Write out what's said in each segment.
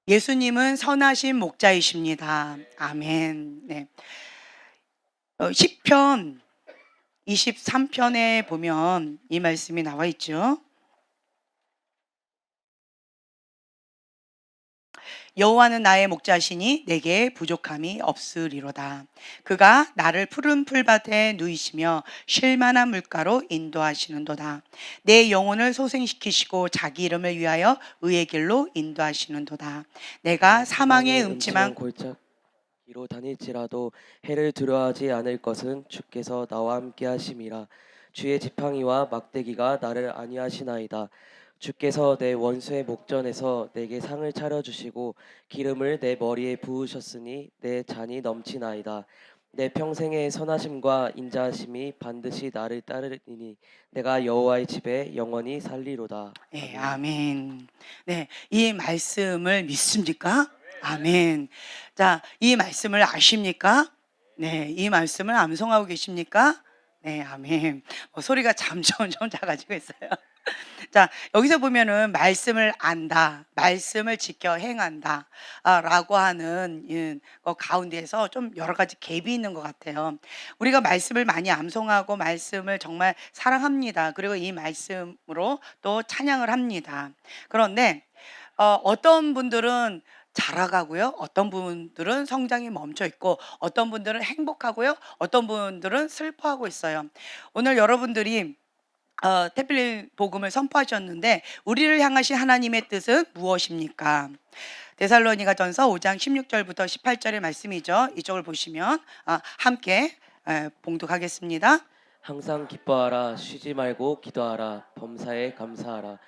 예수님은 선하신 목자이십니다. 아멘. 네. 시편 23편에 보면 이 말씀이 나와 있죠. 여호와는 나의 목자시니 내게 부족함이 없으리로다. 그가 나를 푸른 풀밭에 누이시며 쉴 만한 물가로 인도하시는도다. 내 영혼을 소생시키시고 자기 이름을 위하여 의의 길로 인도하시는도다. 내가 내가 사망의 사망의 음침한 음침한 골짜기로 다닐지라도 해를 두려워하지 않을 것은 주께서 나와 함께 하심이라. 주의 지팡이와 막대기가 나를 안위하시나이다. 주께서 내 원수의 목전에서 내게 상을 차려주시고 기름을 내 머리에 부으셨으니 내 잔이 넘치나이다. 내 평생의 선하심과 인자하심이 반드시 나를 따르리니 내가 여호와의 집에 영원히 살리로다. 네, 아멘. 아멘. 네, 이 말씀을 믿습니까? 아멘. 자, 이 말씀을 아십니까? 네, 이 말씀을 암송하고 계십니까? 네, 아멘. 소리가 점점 작아지고 있어요. 자, 여기서 보면은 말씀을 안다, 말씀을 지켜 행한다, 라고 하는 거 가운데에서 좀 여러 가지 갭이 있는 것 같아요. 우리가 말씀을 많이 암송하고 말씀을 정말 사랑합니다. 그리고 이 말씀으로 또 찬양을 합니다. 그런데 어떤 분들은 자라가고요. 어떤 분들은 성장이 멈춰 있고, 어떤 분들은 행복하고요. 어떤 분들은 슬퍼하고 있어요. 오늘 여러분들이 태필린 복음을 선포하셨는데 우리를 향하신 하나님의 뜻은 무엇입니까? 데살로니가전서 5장 16절부터 18절의 말씀이죠. 이쪽을 보시면 함께 봉독하겠습니다. 항상 기뻐하라. 쉬지 말고 기도하라. 범사에 감사하라.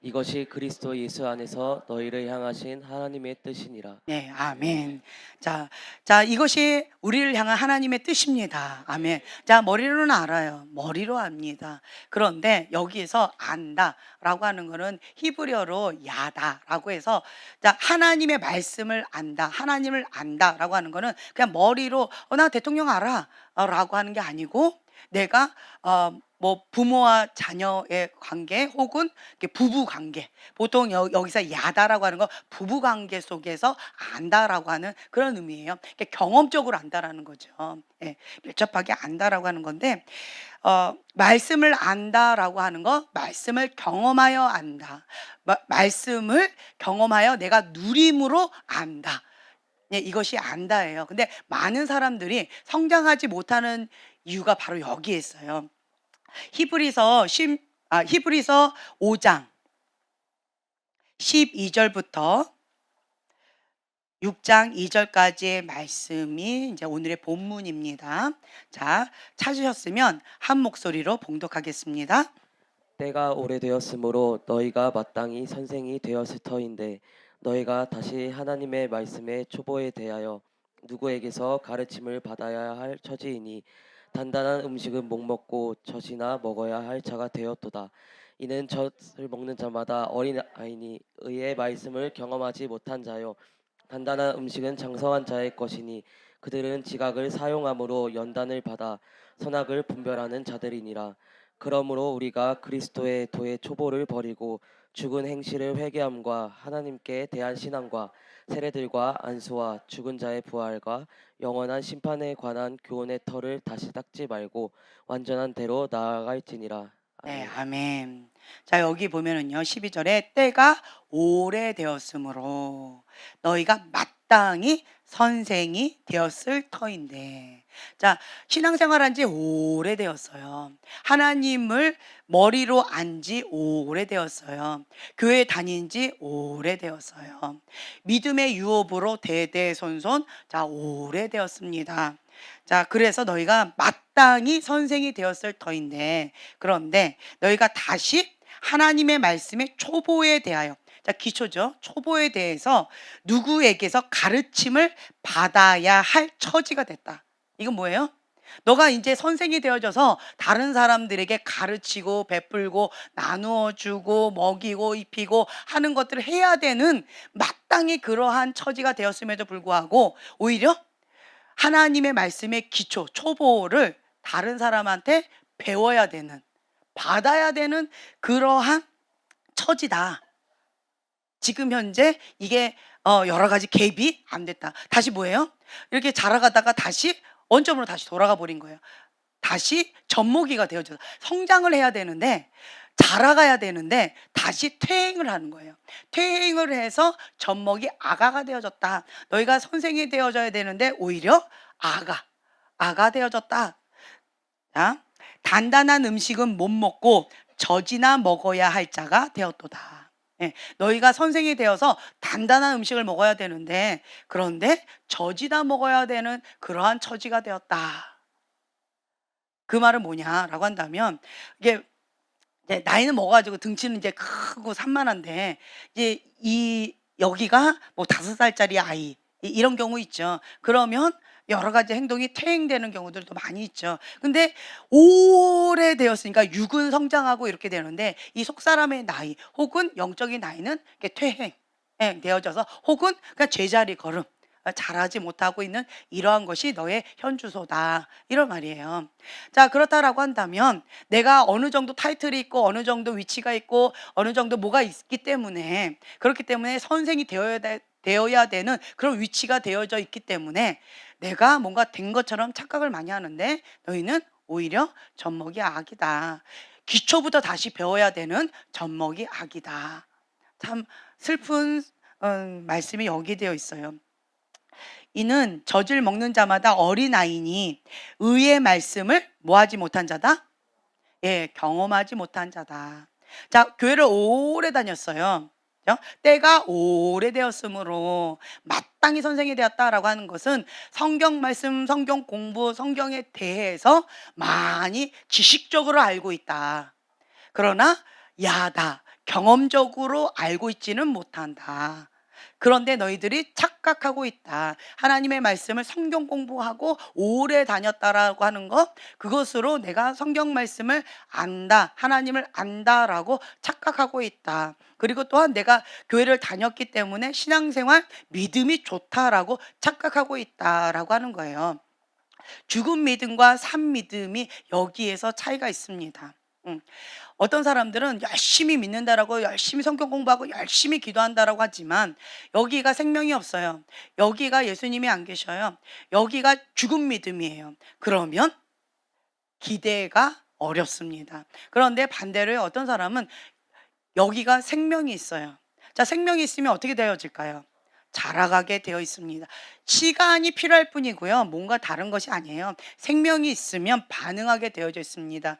이것이 그리스도 예수 안에서 너희를 향하신 하나님의 뜻이니라. 네, 아멘. 아멘. 자, 이것이 우리를 향한 하나님의 뜻입니다. 아멘. 자, 머리로는 알아요. 머리로 압니다. 그런데 여기에서 안다라고 하는 거는 히브리어로 야다라고 해서, 자, 하나님의 말씀을 안다, 하나님을 안다라고 하는 거는 그냥 머리로 나 대통령 알아라고 하는 게 아니고, 내가 부모와 자녀의 관계 혹은 부부 관계, 보통 여기서 야다라고 하는 거 부부 관계 속에서 안다라고 하는 그런 의미예요. 경험적으로 안다라는 거죠. 예, 밀접하게 안다라고 하는 건데, 말씀을 안다라고 하는 거, 말씀을 경험하여 안다. 말씀을 경험하여 내가 누림으로 안다. 예, 이것이 안다예요. 근데 많은 사람들이 성장하지 못하는 이유가 바로 여기에 있어요. 히브리서 5장 12절부터 6장 2절까지의 말씀이 이제 오늘의 본문입니다. 자, 찾으셨으면 한 목소리로 봉독하겠습니다. 때가 오래되었으므로 너희가 마땅히 선생이 되었을 터인데 너희가 다시 하나님의 말씀의 초보에 대하여 누구에게서 가르침을 받아야 할 처지이니 단단한 음식은 못 먹고 젖이나 먹어야 할 자가 되었도다. 이는 젖을 먹는 자마다 어린 아이니 의의 말씀을 경험하지 못한 자요 단단한 음식은 장성한 자의 것이니 그들은 지각을 사용함으로 연단을 받아 선악을 분별하는 자들이니라. 그러므로 우리가 그리스도의 도의 초보를 버리고 죽은 행실을 회개함과 하나님께 대한 신앙과 세례들과 안수와 죽은 자의 부활과 영원한 심판에 관한 교훈의 터를 다시 닦지 말고 완전한 대로 나아갈지니라. 네, 아멘. 아멘. 자, 여기 보면은요, 12절에 때가 오래되었으므로 너희가 마땅히 선생이 되었을 터인데. 자, 신앙생활한 지 오래되었어요. 하나님을 머리로 안 지 오래되었어요. 교회 다닌 지 오래되었어요. 믿음의 유업으로 대대손손, 자, 오래되었습니다. 자, 그래서 너희가 마땅히 선생이 되었을 터인데, 그런데 너희가 다시 하나님의 말씀의 초보에 대하여, 자, 기초죠. 초보에 대해서 누구에게서 가르침을 받아야 할 처지가 됐다. 이건 뭐예요? 너가 이제 선생이 되어져서 다른 사람들에게 가르치고 베풀고 나누어 주고 먹이고 입히고 하는 것들을 해야 되는, 마땅히 그러한 처지가 되었음에도 불구하고 오히려 하나님의 말씀의 기초, 초보를 다른 사람한테 배워야 되는, 받아야 되는 그러한 처지다. 지금 현재 이게 여러 가지 갭이 안 됐다. 다시 뭐예요? 이렇게 자라가다가 다시 원점으로 다시 돌아가 버린 거예요. 다시 젖먹이가 되어져서 성장을 해야 되는데, 자라가야 되는데 다시 퇴행을 하는 거예요. 퇴행을 해서 젖먹이 아가가 되어졌다. 너희가 선생이 되어져야 되는데 오히려 아가 되어졌다. 자, 단단한 음식은 못 먹고 젖이나 먹어야 할 자가 되었도다. 예, 너희가 선생이 되어서 단단한 음식을 먹어야 되는데, 그런데 젖이나 먹어야 되는 그러한 처지가 되었다. 그 말은 뭐냐라고 한다면, 이게 이제 나이는 먹어가지고 등치는 이제 크고 산만한데, 이제 여기가 뭐 5살짜리 아이, 이런 경우 있죠. 그러면 여러 가지 행동이 퇴행되는 경우들도 많이 있죠. 근데 오래되었으니까 육은 성장하고 이렇게 되는데, 이 속사람의 나이 혹은 영적인 나이는 이렇게 퇴행 되어져서, 혹은 그냥 제자리 걸음, 잘하지 못하고 있는 이러한 것이 너의 현주소다, 이런 말이에요. 자, 그렇다라고 한다면 내가 어느 정도 타이틀이 있고 어느 정도 위치가 있고 어느 정도 뭐가 있기 때문에, 그렇기 때문에 선생이 되어야 되는 그런 위치가 되어져 있기 때문에 내가 뭔가 된 것처럼 착각을 많이 하는데, 너희는 오히려 젖먹이 악이다. 기초부터 다시 배워야 되는 젖먹이 악이다. 참 슬픈 말씀이 여기 되어 있어요. 이는 젖을 먹는 자마다 어린아이니 의의 말씀을 뭐하지 못한 자다? 예, 경험하지 못한 자다. 자, 교회를 오래 다녔어요. 그죠? 때가 오래되었으므로 마땅히 선생이 되었다라고 하는 것은 성경 말씀, 성경 공부, 성경에 대해서 많이 지식적으로 알고 있다. 그러나 야다, 경험적으로 알고 있지는 못한다. 그런데 너희들이 착각하고 있다. 하나님의 말씀을 성경 공부하고 오래 다녔다라고 하는 것, 그것으로 내가 성경 말씀을 안다, 하나님을 안다라고 착각하고 있다. 그리고 또한 내가 교회를 다녔기 때문에 신앙생활 믿음이 좋다라고 착각하고 있다라고 하는 거예요. 죽은 믿음과 산 믿음이 여기에서 차이가 있습니다. 어떤 사람들은 열심히 믿는다라고, 열심히 성경 공부하고 열심히 기도한다라고 하지만 여기가 생명이 없어요. 여기가 예수님이 안 계셔요. 여기가 죽은 믿음이에요. 그러면 기대가 어렵습니다. 그런데 반대로 어떤 사람은 여기가 생명이 있어요. 자, 생명이 있으면 어떻게 되어질까요? 자라가게 되어 있습니다. 시간이 필요할 뿐이고요, 뭔가 다른 것이 아니에요. 생명이 있으면 반응하게 되어져 있습니다.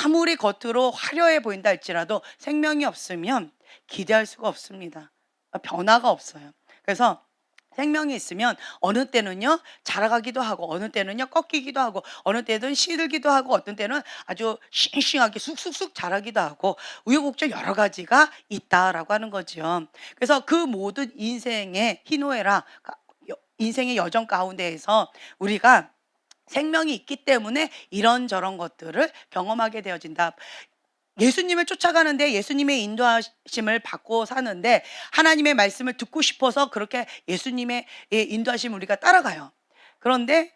아무리 겉으로 화려해 보인다 할지라도 생명이 없으면 기대할 수가 없습니다. 변화가 없어요. 그래서 생명이 있으면 어느 때는요 자라가기도 하고, 어느 때는요 꺾이기도 하고, 어느 때는 시들기도 하고, 어떤 때는 아주 싱싱하게 쑥쑥쑥 자라기도 하고, 우여곡절 여러 가지가 있다라고 하는 거죠. 그래서 그 모든 인생의 희노애락, 인생의 여정 가운데에서 우리가 생명이 있기 때문에 이런저런 것들을 경험하게 되어진다. 예수님을 쫓아가는데, 예수님의 인도하심을 받고 사는데, 하나님의 말씀을 듣고 싶어서 그렇게 예수님의 인도하심을 우리가 따라가요. 그런데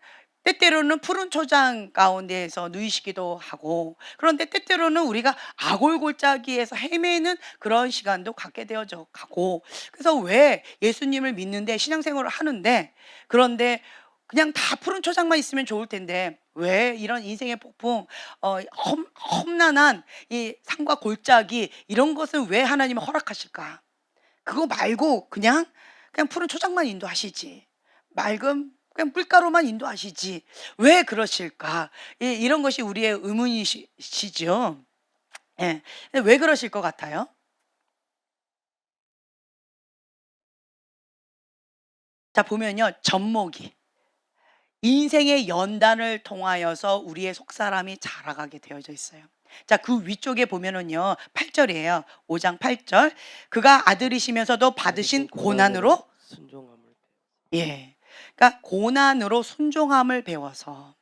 때때로는 푸른 초장 가운데에서 누이시기도 하고, 그런데 때때로는 우리가 아골골짜기에서 헤매는 그런 시간도 갖게 되어져 가고. 그래서 왜 예수님을 믿는데, 신앙생활을 하는데, 그런데 그냥 다 푸른 초장만 있으면 좋을 텐데 왜 이런 인생의 폭풍, 험난한 이 산과 골짜기, 이런 것은 왜 하나님은 허락하실까? 그거 말고 그냥 푸른 초장만 인도하시지, 맑은 그냥 물가로만 인도하시지, 왜 그러실까? 이런 것이 우리의 의문이시죠. 예. 왜 그러실 것 같아요? 자, 보면요, 젖먹이 인생의 연단을 통하여서 우리의 속사람이 자라가게 되어져 있어요. 자, 그 위쪽에 보면은요, 8절이에요. 5장 8절. 그가 아들이시면서도 받으신 고난으로, 순종함을 예. 그러니까 고난으로 순종함을 배워서,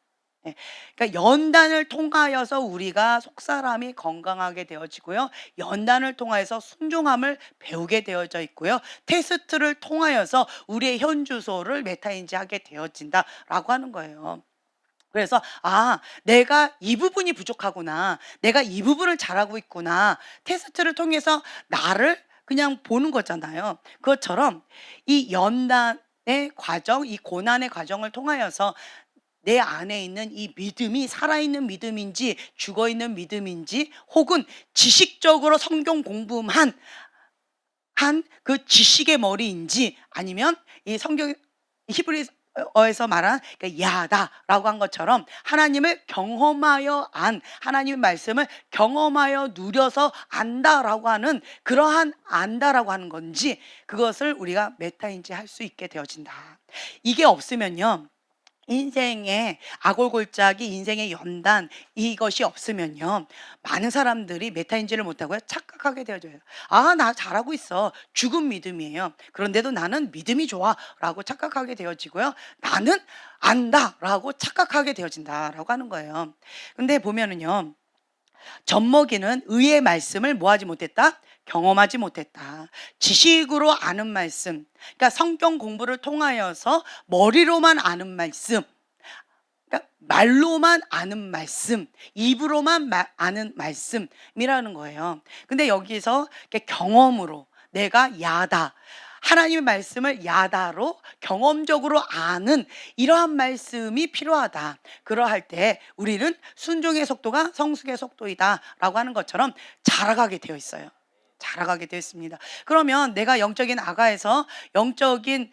예. 그러니까 연단을 통하여서 우리가 속사람이 건강하게 되어지고요, 연단을 통하여서 순종함을 배우게 되어져 있고요, 테스트를 통하여서 우리의 현주소를 메타인지하게 되어진다라고 하는 거예요. 그래서 내가 이 부분이 부족하구나, 내가 이 부분을 잘하고 있구나, 테스트를 통해서 나를 그냥 보는 거잖아요. 그것처럼 이 연단의 과정, 이 고난의 과정을 통하여서 내 안에 있는 이 믿음이 살아있는 믿음인지 죽어있는 믿음인지 혹은 지식적으로 성경 공부만 한 그 지식의 머리인지 아니면 이 성경 히브리어에서 말한 그 야다라고 한 것처럼 하나님을 경험하여 하나님의 말씀을 경험하여 누려서 안다라고 하는 그러한 안다라고 하는 건지 그것을 우리가 메타인지 할 수 있게 되어진다. 이게 없으면요. 인생의 아골골짜기, 인생의 연단 이것이 없으면요. 많은 사람들이 메타인지를 못하고요. 착각하게 되어져요. 아, 나 잘하고 있어. 죽은 믿음이에요. 그런데도 나는 믿음이 좋아 라고 착각하게 되어지고요. 나는 안다 라고 착각하게 되어진다라고 하는 거예요. 근데 보면은요. 젖먹이는 의의 말씀을 뭐하지 못했다? 경험하지 못했다. 지식으로 아는 말씀, 그러니까 성경 공부를 통하여서 머리로만 아는 말씀, 그러니까 말로만 아는 말씀, 입으로만 아는 말씀이라는 거예요. 근데 여기서 이렇게 경험으로 내가 야다, 하나님의 말씀을 야다로 경험적으로 아는 이러한 말씀이 필요하다. 그러할 때 우리는 순종의 속도가 성숙의 속도이다 라고 하는 것처럼 자라가게 되어 있어요. 자라가게 되어 있습니다. 그러면 내가 영적인 아가에서 영적인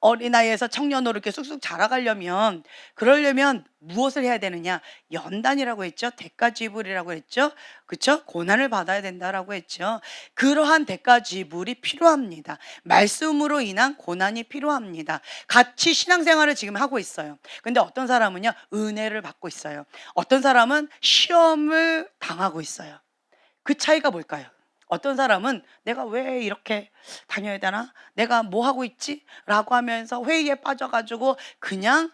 어린아이에서 청년으로 이렇게 쑥쑥 자라가려면 그러려면 무엇을 해야 되느냐? 연단이라고 했죠. 대가지불이라고 했죠. 그렇죠? 고난을 받아야 된다라고 했죠. 그러한 대가지불이 필요합니다. 말씀으로 인한 고난이 필요합니다. 같이 신앙생활을 지금 하고 있어요. 근데 어떤 사람은요. 은혜를 받고 있어요. 어떤 사람은 시험을 당하고 있어요. 그 차이가 뭘까요? 어떤 사람은 내가 왜 이렇게 다녀야 되나? 내가 뭐 하고 있지? 라고 하면서 회의에 빠져가지고 그냥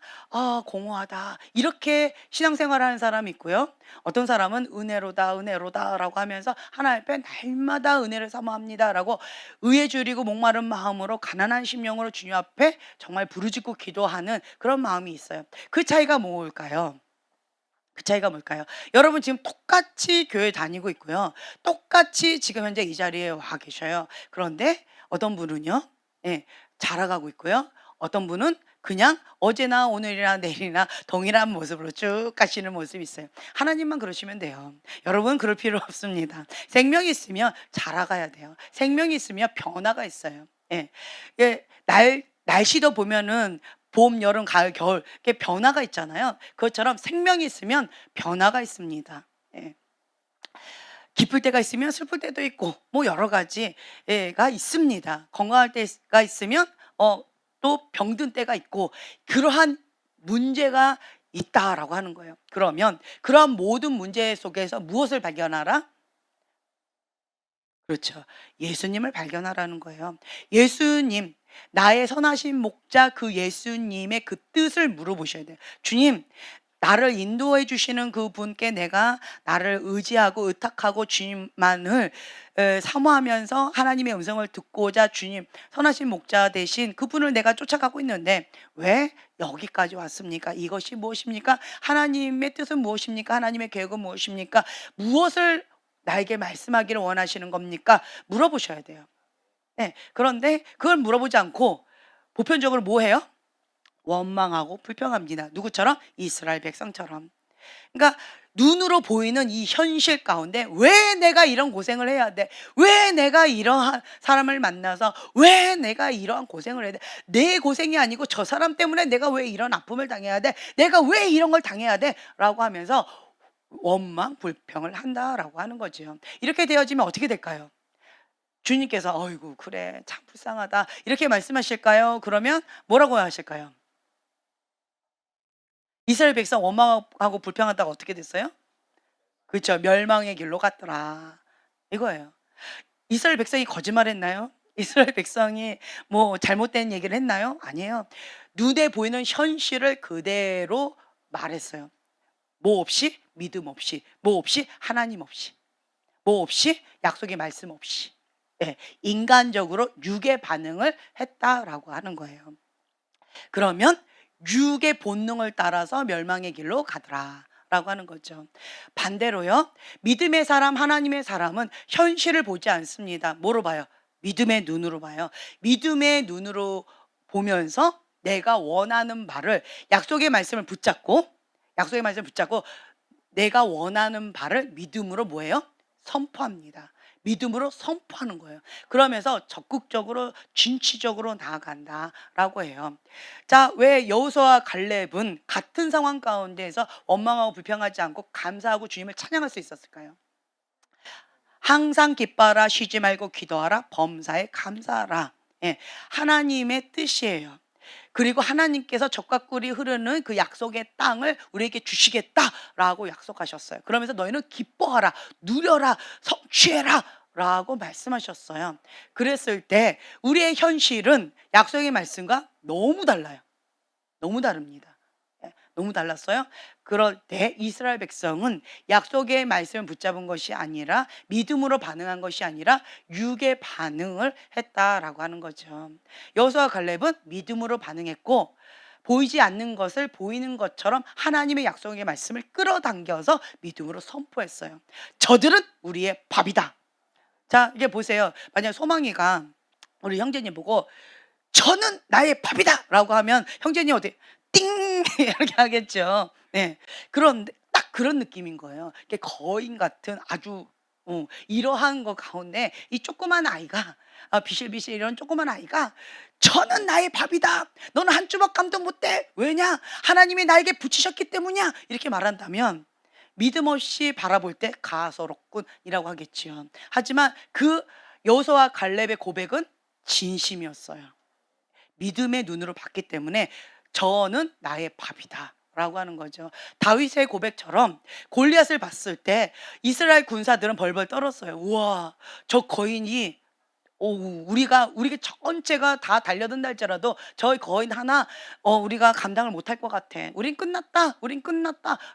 공허하다 이렇게 신앙생활하는 사람이 있고요. 어떤 사람은 은혜로다 은혜로다 라고 하면서 하나님 앞에 날마다 은혜를 사모합니다 라고 의에 줄이고 목마른 마음으로 가난한 심령으로 주님 앞에 정말 부르짖고 기도하는 그런 마음이 있어요. 그 차이가 뭘까요? 그 차이가 뭘까요? 여러분 지금 똑같이 교회 다니고 있고요. 똑같이 지금 현재 이 자리에 와 계셔요. 그런데 어떤 분은요. 예, 자라가고 있고요. 어떤 분은 그냥 어제나 오늘이나 내일이나 동일한 모습으로 쭉 가시는 모습이 있어요. 하나님만 그러시면 돼요. 여러분 그럴 필요 없습니다. 생명이 있으면 자라가야 돼요. 생명이 있으면 변화가 있어요. 예. 예, 날씨도 보면은 봄, 여름, 가을, 겨울 이렇게 변화가 있잖아요. 그것처럼 생명이 있으면 변화가 있습니다. 예. 기쁠 때가 있으면 슬플 때도 있고 뭐 여러 가지가 있습니다. 건강할 때가 있으면 또 병든 때가 있고 그러한 문제가 있다라고 하는 거예요. 그러면 그러한 모든 문제 속에서 무엇을 발견하라? 그렇죠. 예수님을 발견하라는 거예요. 예수님, 나의 선하신 목자 그 예수님의 그 뜻을 물어보셔야 돼요. 주님, 나를 인도해 주시는 그분께 내가 나를 의지하고 의탁하고 주님만을 사모하면서 하나님의 음성을 듣고자 주님 선하신 목자 대신 그분을 내가 쫓아가고 있는데 왜 여기까지 왔습니까? 이것이 무엇입니까? 하나님의 뜻은 무엇입니까? 하나님의 계획은 무엇입니까? 무엇을 나에게 말씀하기를 원하시는 겁니까? 물어보셔야 돼요. 네, 그런데 그걸 물어보지 않고 보편적으로 뭐 해요? 원망하고 불평합니다. 누구처럼? 이스라엘 백성처럼. 그러니까 눈으로 보이는 이 현실 가운데 왜 내가 이런 고생을 해야 돼? 왜 내가 이러한 사람을 만나서 왜 내가 이러한 고생을 해야 돼? 내 고생이 아니고 저 사람 때문에 내가 왜 이런 아픔을 당해야 돼? 내가 왜 이런 걸 당해야 돼? 라고 하면서 원망, 불평을 한다라고 하는 거죠. 이렇게 되어지면 어떻게 될까요? 주님께서 어이구 그래 참 불쌍하다 이렇게 말씀하실까요? 그러면 뭐라고 하실까요? 이스라엘 백성 원망하고 불평하다가 어떻게 됐어요? 그렇죠. 멸망의 길로 갔더라. 이거예요. 이스라엘 백성이 거짓말했나요? 이스라엘 백성이 뭐 잘못된 얘기를 했나요? 아니에요. 눈에 보이는 현실을 그대로 말했어요. 뭐 없이 믿음 없이 뭐 없이 하나님 없이 뭐 없이 약속의 말씀 없이 예, 인간적으로 육의 반응을 했다라고 하는 거예요. 그러면 육의 본능을 따라서 멸망의 길로 가더라 라고 하는 거죠. 반대로요, 믿음의 사람, 하나님의 사람은 현실을 보지 않습니다. 뭐로 봐요? 믿음의 눈으로 봐요. 믿음의 눈으로 보면서 내가 원하는 바를, 약속의 말씀을 붙잡고 내가 원하는 바를 믿음으로 뭐예요? 선포합니다. 믿음으로 선포하는 거예요. 그러면서 적극적으로 진취적으로 나아간다라고 해요. 자, 왜 여호수아와 갈렙은 같은 상황 가운데에서 원망하고 불평하지 않고 감사하고 주님을 찬양할 수 있었을까요? 항상 기뻐하라, 쉬지 말고 기도하라, 범사에 감사하라. 예, 하나님의 뜻이에요. 그리고 하나님께서 적과 꿀이 흐르는 그 약속의 땅을 우리에게 주시겠다라고 약속하셨어요. 그러면서 너희는 기뻐하라, 누려라, 성취해라 라고 말씀하셨어요. 그랬을 때 우리의 현실은 약속의 말씀과 너무 달라요. 너무 다릅니다. 예, 너무 달랐어요. 그럴 때 이스라엘 백성은 약속의 말씀을 붙잡은 것이 아니라, 믿음으로 반응한 것이 아니라 육의 반응을 했다라고 하는 거죠. 여호수아와 갈렙은 믿음으로 반응했고, 보이지 않는 것을 보이는 것처럼 하나님의 약속의 말씀을 끌어당겨서 믿음으로 선포했어요. 저들은 우리의 밥이다. 자, 이게 보세요. 만약 소망이가 우리 형제님 보고 저는 나의 밥이다 라고 하면 형제님 어디 띵 이렇게 하겠죠. 네. 그런데 딱 그런 느낌인 거예요. 이게 거인 같은 아주 이러한 것 가운데 이 조그만 아이가, 비실비실 이런 조그만 아이가 저는 나의 밥이다, 너는 한 주먹 감도 못돼, 왜냐, 하나님이 나에게 붙이셨기 때문이야, 이렇게 말한다면 믿음 없이 바라볼 때 가소롭군이라고 하겠지요. 하지만 그 여호수아와 갈렙의 고백은 진심이었어요. 믿음의 눈으로 봤기 때문에 저는 나의 밥이다 라고 하는 거죠. 다윗의 고백처럼 골리앗을 봤을 때 이스라엘 군사들은 벌벌 떨었어요. 우와, 저 거인이 우리가 전체가 다 달려든다 할지라도 저희 거인 하나 우리가 감당을 못할 것 같아. 우린 끝났다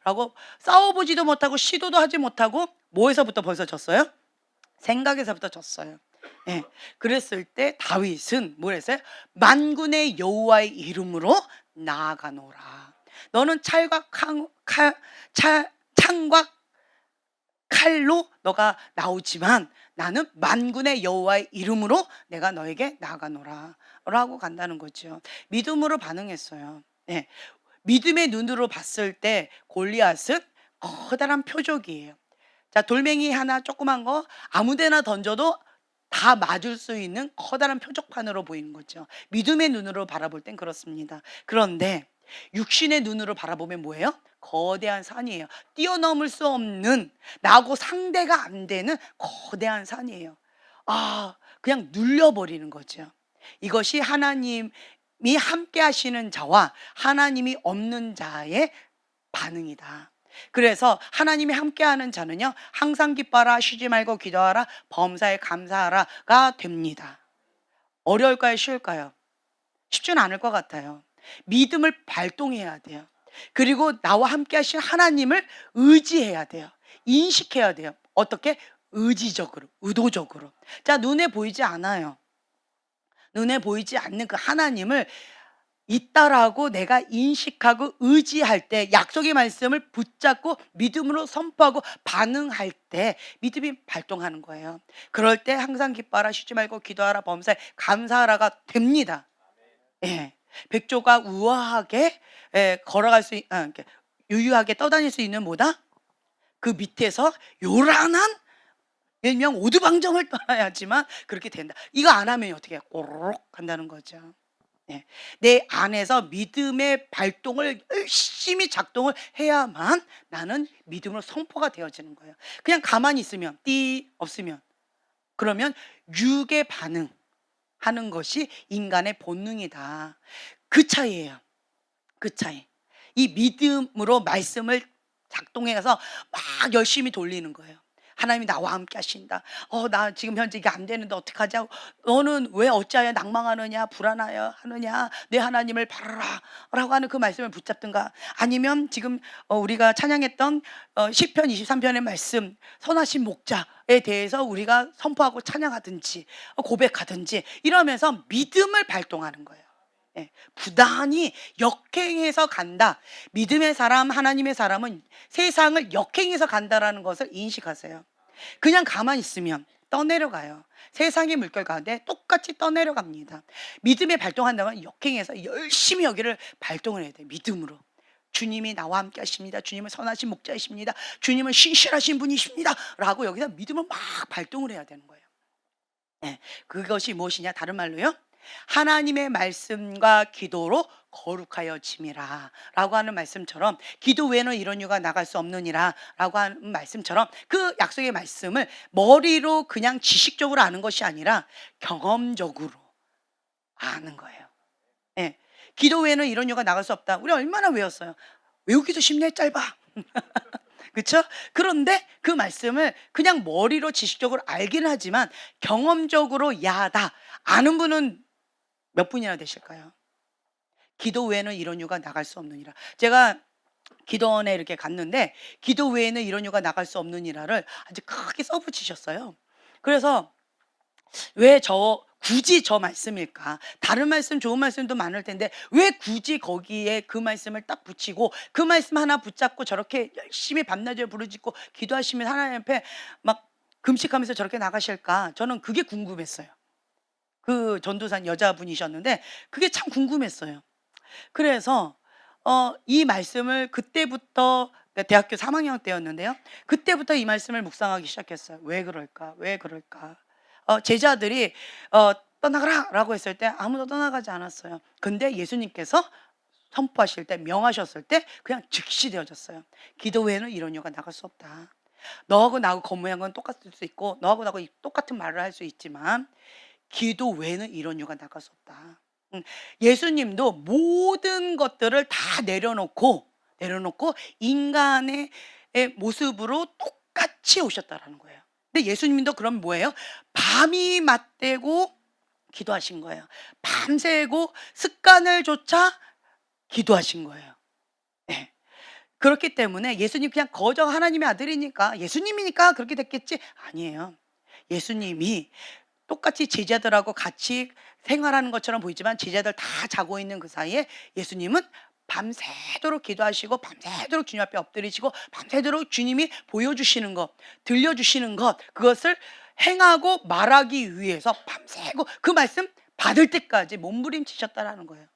라고 싸워보지도 못하고 시도도 하지 못하고 뭐에서부터 벌써 졌어요? 생각에서부터 졌어요. 예, 그랬을 때 다윗은 뭘 했어요? 만군의 여호와의 이름으로 나아가노라. 너는 창과 칼로 너가 나오지만 나는 만군의 여호와의 이름으로 내가 너에게 나아가노라 라고 간다는 거죠. 믿음으로 반응했어요. 예, 믿음의 눈으로 봤을 때 골리앗은 커다란 표적이에요. 자, 돌멩이 하나 조그만 거 아무데나 던져도 다 맞을 수 있는 커다란 표적판으로 보이는 거죠. 믿음의 눈으로 바라볼 땐 그렇습니다. 그런데 육신의 눈으로 바라보면 뭐예요? 거대한 산이에요. 뛰어넘을 수 없는, 나하고 상대가 안 되는 거대한 산이에요. 그냥 눌려버리는 거죠. 이것이 하나님이 함께 하시는 자와 하나님이 없는 자의 반응이다. 그래서 하나님이 함께하는 자는요, 항상 기뻐하라, 쉬지 말고 기도하라, 범사에 감사하라가 됩니다. 어려울까요? 쉬울까요? 쉽지는 않을 것 같아요. 믿음을 발동해야 돼요. 그리고 나와 함께 하신 하나님을 의지해야 돼요. 인식해야 돼요. 어떻게? 의지적으로, 의도적으로. 자, 눈에 보이지 않아요. 눈에 보이지 않는 그 하나님을 있다라고 내가 인식하고 의지할 때, 약속의 말씀을 붙잡고 믿음으로 선포하고 반응할 때 믿음이 발동하는 거예요. 그럴 때 항상 기뻐하라, 쉬지 말고 기도하라, 범사에 감사하라가 됩니다. 예, 백조가 우아하게 걸어갈 수 유유하게 떠다닐 수 있는 뭐다? 그 밑에서 요란한 일명 오두방정을 떠나야지만 그렇게 된다. 이거 안 하면 어떻게 꼬르륵 한다는 거죠. 네. 내 안에서 믿음의 발동을 열심히 작동을 해야만 나는 믿음으로 선포가 되어지는 거예요. 그냥 가만히 있으면, 없으면, 그러면 육의 반응하는 것이 인간의 본능이다. 그 차이예요. 그 차이. 이 믿음으로 말씀을 작동해서 막 열심히 돌리는 거예요. 하나님이 나와 함께 하신다. 나 지금 현재 이게 안 되는데 어떡하지? 너는 왜 어찌하여 낭망하느냐, 불안하여 하느냐, 내 하나님을 바라라 라고 하는 그 말씀을 붙잡든가, 아니면 지금 우리가 찬양했던 시편 23편의 말씀, 선하신 목자에 대해서 우리가 선포하고 찬양하든지 고백하든지 이러면서 믿음을 발동하는 거예요. 부단히 역행해서 간다. 믿음의 사람, 하나님의 사람은 세상을 역행해서 간다라는 것을 인식하세요. 그냥 가만히 있으면 떠내려가요. 세상의 물결 가운데 똑같이 떠내려갑니다. 믿음에 발동한다면 역행해서 열심히 여기를 발동을 해야 돼요. 믿음으로. 주님이 나와 함께 하십니다. 주님은 선하신 목자이십니다. 주님은 신실하신 분이십니다. 라고 여기서 믿음을 막 발동을 해야 되는 거예요. 그것이 무엇이냐? 다른 말로요. 하나님의 말씀과 기도로 거룩하여 짐이라 라고 하는 말씀처럼, 기도 외에는 이런 이유가 나갈 수 없느니라 라고 하는 말씀처럼, 그 약속의 말씀을 머리로 그냥 지식적으로 아는 것이 아니라 경험적으로 아는 거예요. 기도 외에는 이런 이유가 나갈 수 없다. 우리 얼마나 외웠어요. 외우기도 쉽네, 짧아. 그렇죠? 그런데 그 말씀을 그냥 머리로 지식적으로 알긴 하지만 경험적으로 야다 아는 분은 몇 분이나 되실까요? 기도 외에는 이런 이유가 나갈 수 없느니라. 제가 기도원에 이렇게 갔는데 기도 외에는 이런 이유가 나갈 수 없느니라를 아주 크게 써붙이셨어요. 그래서 왜 굳이 저 말씀일까? 다른 말씀, 좋은 말씀도 많을 텐데 왜 굳이 거기에 그 말씀을 딱 붙이고 그 말씀 하나 붙잡고 저렇게 열심히 밤낮에 부르짖고 기도하시면 하나님 앞에 막 금식하면서 저렇게 나가실까? 저는 그게 궁금했어요. 그 전도사 여자분이셨는데 그게 참 궁금했어요. 그래서 이 말씀을 그때부터, 대학교 3학년 때였는데요. 그때부터 이 말씀을 묵상하기 시작했어요. 왜 그럴까? 왜 그럴까? 제자들이 떠나가라 라고 했을 때 아무도 떠나가지 않았어요. 근데 예수님께서 선포하실 때, 명하셨을 때 그냥 즉시 되어졌어요. 기도 외에는 이런 이유가 나갈 수 없다. 너하고 나하고 겉모양은 똑같을 수 있고 너하고 나하고 똑같은 말을 할 수 있지만 기도 외에는 이런 이유가 나갈 수 없다. 예수님도 모든 것들을 다 내려놓고 인간의 모습으로 똑같이 오셨다라는 거예요. 근데 예수님도 그럼 뭐예요? 밤이 맞대고 기도하신 거예요. 밤새고 습관을 쫓아 기도하신 거예요. 그렇기 때문에 예수님 그냥 거저 하나님의 아들이니까, 예수님이니까 그렇게 됐겠지? 아니에요. 예수님이 똑같이 제자들하고 같이 생활하는 것처럼 보이지만 제자들 다 자고 있는 그 사이에 예수님은 밤새도록 기도하시고 밤새도록 주님 앞에 엎드리시고 밤새도록 주님이 보여주시는 것, 들려주시는 것, 그것을 행하고 말하기 위해서 밤새고 그 말씀 받을 때까지 몸부림치셨다라는 거예요.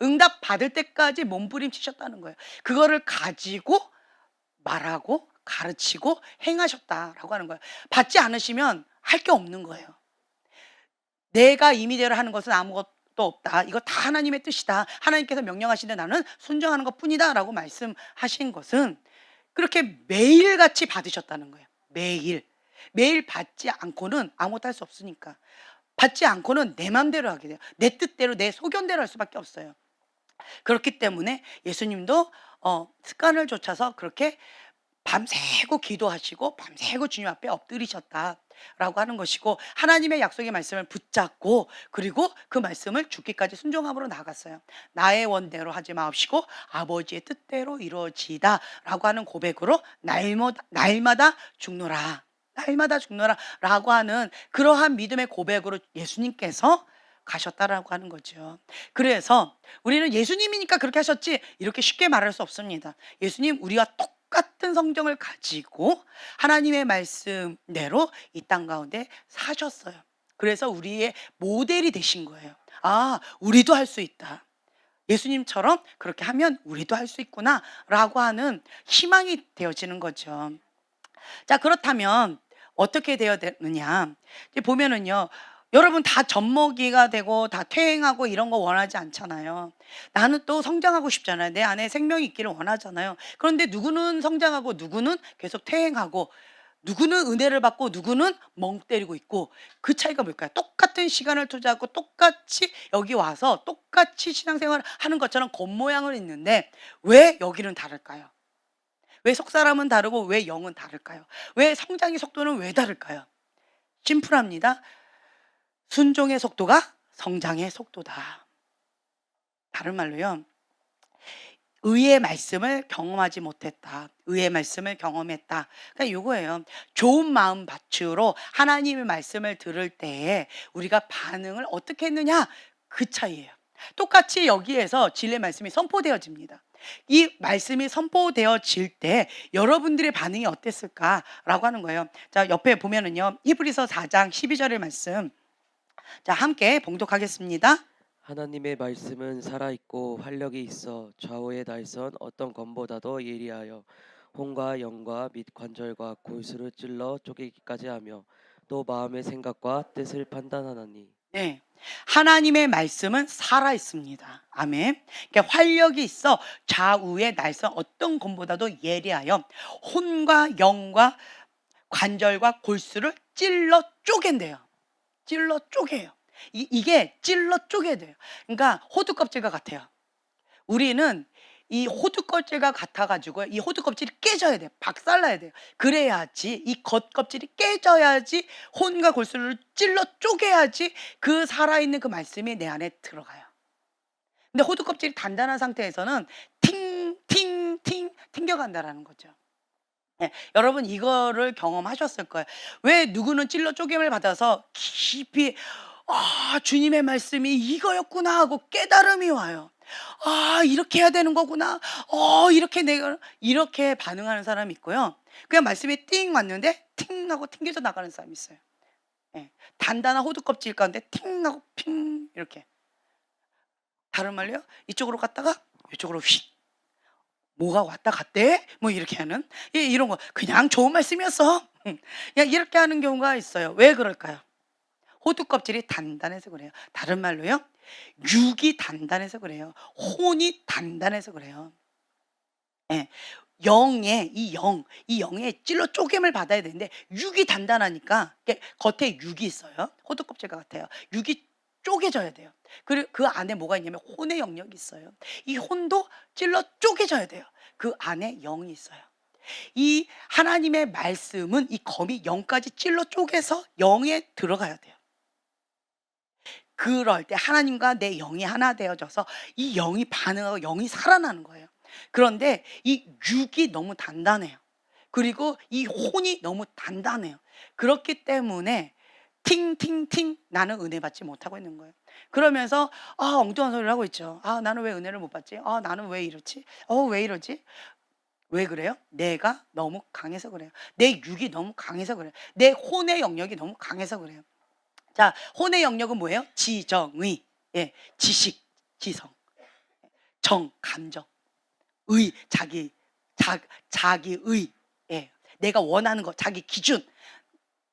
응답 받을 때까지 몸부림치셨다는 거예요. 그거를 가지고 말하고 가르치고 행하셨다라고 하는 거예요. 받지 않으시면 할 게 없는 거예요. 내가 임의대로 하는 것은 아무것도 없다. 이거 다 하나님의 뜻이다. 하나님께서 명령하시는데 나는 순종하는 것뿐이다 라고 말씀하신 것은 그렇게 매일같이 받으셨다는 거예요. 매일 받지 않고는 아무것도 할 수 없으니까. 받지 않고는 내 맘대로 하게 돼요. 내 뜻대로, 내 소견대로 할 수밖에 없어요. 그렇기 때문에 예수님도 습관을 좇아서 그렇게 밤새고 기도하시고 밤새고 주님 앞에 엎드리셨다라고 하는 것이고, 하나님의 약속의 말씀을 붙잡고 그리고 그 말씀을 죽기까지 순종함으로 나갔어요. 나의 원대로 하지 마옵시고 아버지의 뜻대로 이루어지다라고 하는 고백으로 날마다 죽노라 라고 하는 그러한 믿음의 고백으로 예수님께서 가셨다라고 하는 거죠. 그래서 우리는 예수님이니까 그렇게 하셨지 이렇게 쉽게 말할 수 없습니다. 예수님 우리와 똑같은 성경을 가지고 하나님의 말씀대로 이 땅 가운데 사셨어요. 그래서 우리의 모델이 되신 거예요. 아, 우리도 할 수 있다. 예수님처럼 그렇게 하면 우리도 할 수 있구나 라고 하는 희망이 되어지는 거죠. 자, 그렇다면 어떻게 되어야 되느냐? 보면은요, 여러분 다 젖먹이가 되고 다 퇴행하고 이런 거 원하지 않잖아요. 나는 또 성장하고 싶잖아요. 내 안에 생명이 있기를 원하잖아요. 그런데 누구는 성장하고 누구는 계속 퇴행하고 누구는 은혜를 받고 누구는 멍 때리고 있고, 그 차이가 뭘까요? 똑같은 시간을 투자하고 똑같이 여기 와서 똑같이 신앙생활을 하는 것처럼 겉모양은 있는데 왜 여기는 다를까요? 왜 속사람은 다르고 왜 영은 다를까요? 왜 성장의 속도는 왜 다를까요? 심플합니다. 순종의 속도가 성장의 속도다. 다른 말로요, 의의 말씀을 경험하지 못했다. 의의 말씀을 경험했다. 그러니까 이거예요. 좋은 마음 밭으로 하나님의 말씀을 들을 때에 우리가 반응을 어떻게 했느냐, 그 차이예요. 똑같이 여기에서 진리의 말씀이 선포되어집니다. 이 말씀이 선포되어질 때 여러분들의 반응이 어땠을까라고 하는 거예요. 자, 옆에 보면은요. 히브리서 4장 12절의 말씀. 자, 함께 봉독하겠습니다. 하나님의 말씀은 살아있고 활력이 있어 좌우의 날선 어떤 검보다도 예리하여 혼과 영과 및 관절과 골수를 찔러 쪼개기까지 하며 또 마음의 생각과 뜻을 판단하나니. 네. 하나님의 말씀은 살아 있습니다. 아멘. 그러니까 활력이 있어 좌우의 날선 어떤 검보다도 예리하여 혼과 영과 관절과 골수를 찔러 쪼갠대요. 찔러 쪼개요. 이게 찔러 쪼개야 돼요. 그러니까 호두 껍질과 같아요. 우리는 이 호두 껍질과 같아가지고 이 호두 껍질이 깨져야 돼요. 박살나야 돼요. 그래야지 이 겉껍질이 깨져야지 혼과 골수를 찔러 쪼개야지 그 살아있는 그 말씀이 내 안에 들어가요. 근데 호두 껍질이 단단한 상태에서는 팅팅팅 튕겨간다라는 거죠. 네, 여러분 이거를 경험하셨을 거예요. 왜 누구는 찔러 쪼개임을 받아서 깊이 주님의 말씀이 이거였구나 하고 깨달음이 와요. 이렇게 해야 되는 거구나. 이렇게 내가 이렇게 반응하는 사람이 있고요. 그냥 말씀이 띵 왔는데 팅 하고 튕겨져 나가는 사람이 있어요. 예, 단단한 호두 껍질 가운데 팅 하고 핑 이렇게. 다른 말로요. 이쪽으로 갔다가 이쪽으로 휙. 뭐가 왔다 갔대? 뭐 이렇게 하는 이런 거 그냥 좋은 말씀이었어. 그냥 이렇게 하는 경우가 있어요. 왜 그럴까요? 호두 껍질이 단단해서 그래요. 다른 말로요. 육이 단단해서 그래요. 혼이 단단해서 그래요. 예. 영의 이 영의 찔러 쪼갰을 받아야 되는데 육이 단단하니까 겉에 육이 있어요. 호두 껍질과 같아요. 육이 쪼개져야 돼요. 그리고 그 안에 뭐가 있냐면 혼의 영역이 있어요. 이 혼도 찔러 쪼개져야 돼요. 그 안에 영이 있어요. 이 하나님의 말씀은 이 검이 영까지 찔러 쪼개서 영에 들어가야 돼요. 그럴 때 하나님과 내 영이 하나 되어져서 이 영이 반응하고 영이 살아나는 거예요. 그런데 이 육이 너무 단단해요. 그리고 이 혼이 너무 단단해요. 그렇기 때문에 팅팅팅 나는 은혜 받지 못하고 있는 거예요. 그러면서 엉뚱한 소리를 하고 있죠. 나는 왜 은혜를 못 받지? 나는 왜 이렇지? 왜 이러지? 왜 그래요? 내가 너무 강해서 그래요. 내 육이 너무 강해서 그래요. 내 혼의 영역이 너무 강해서 그래요. 자, 혼의 영역은 뭐예요? 지정의, 예, 지식, 지성, 정, 감정, 의, 자기의, 예, 내가 원하는 거, 자기 기준,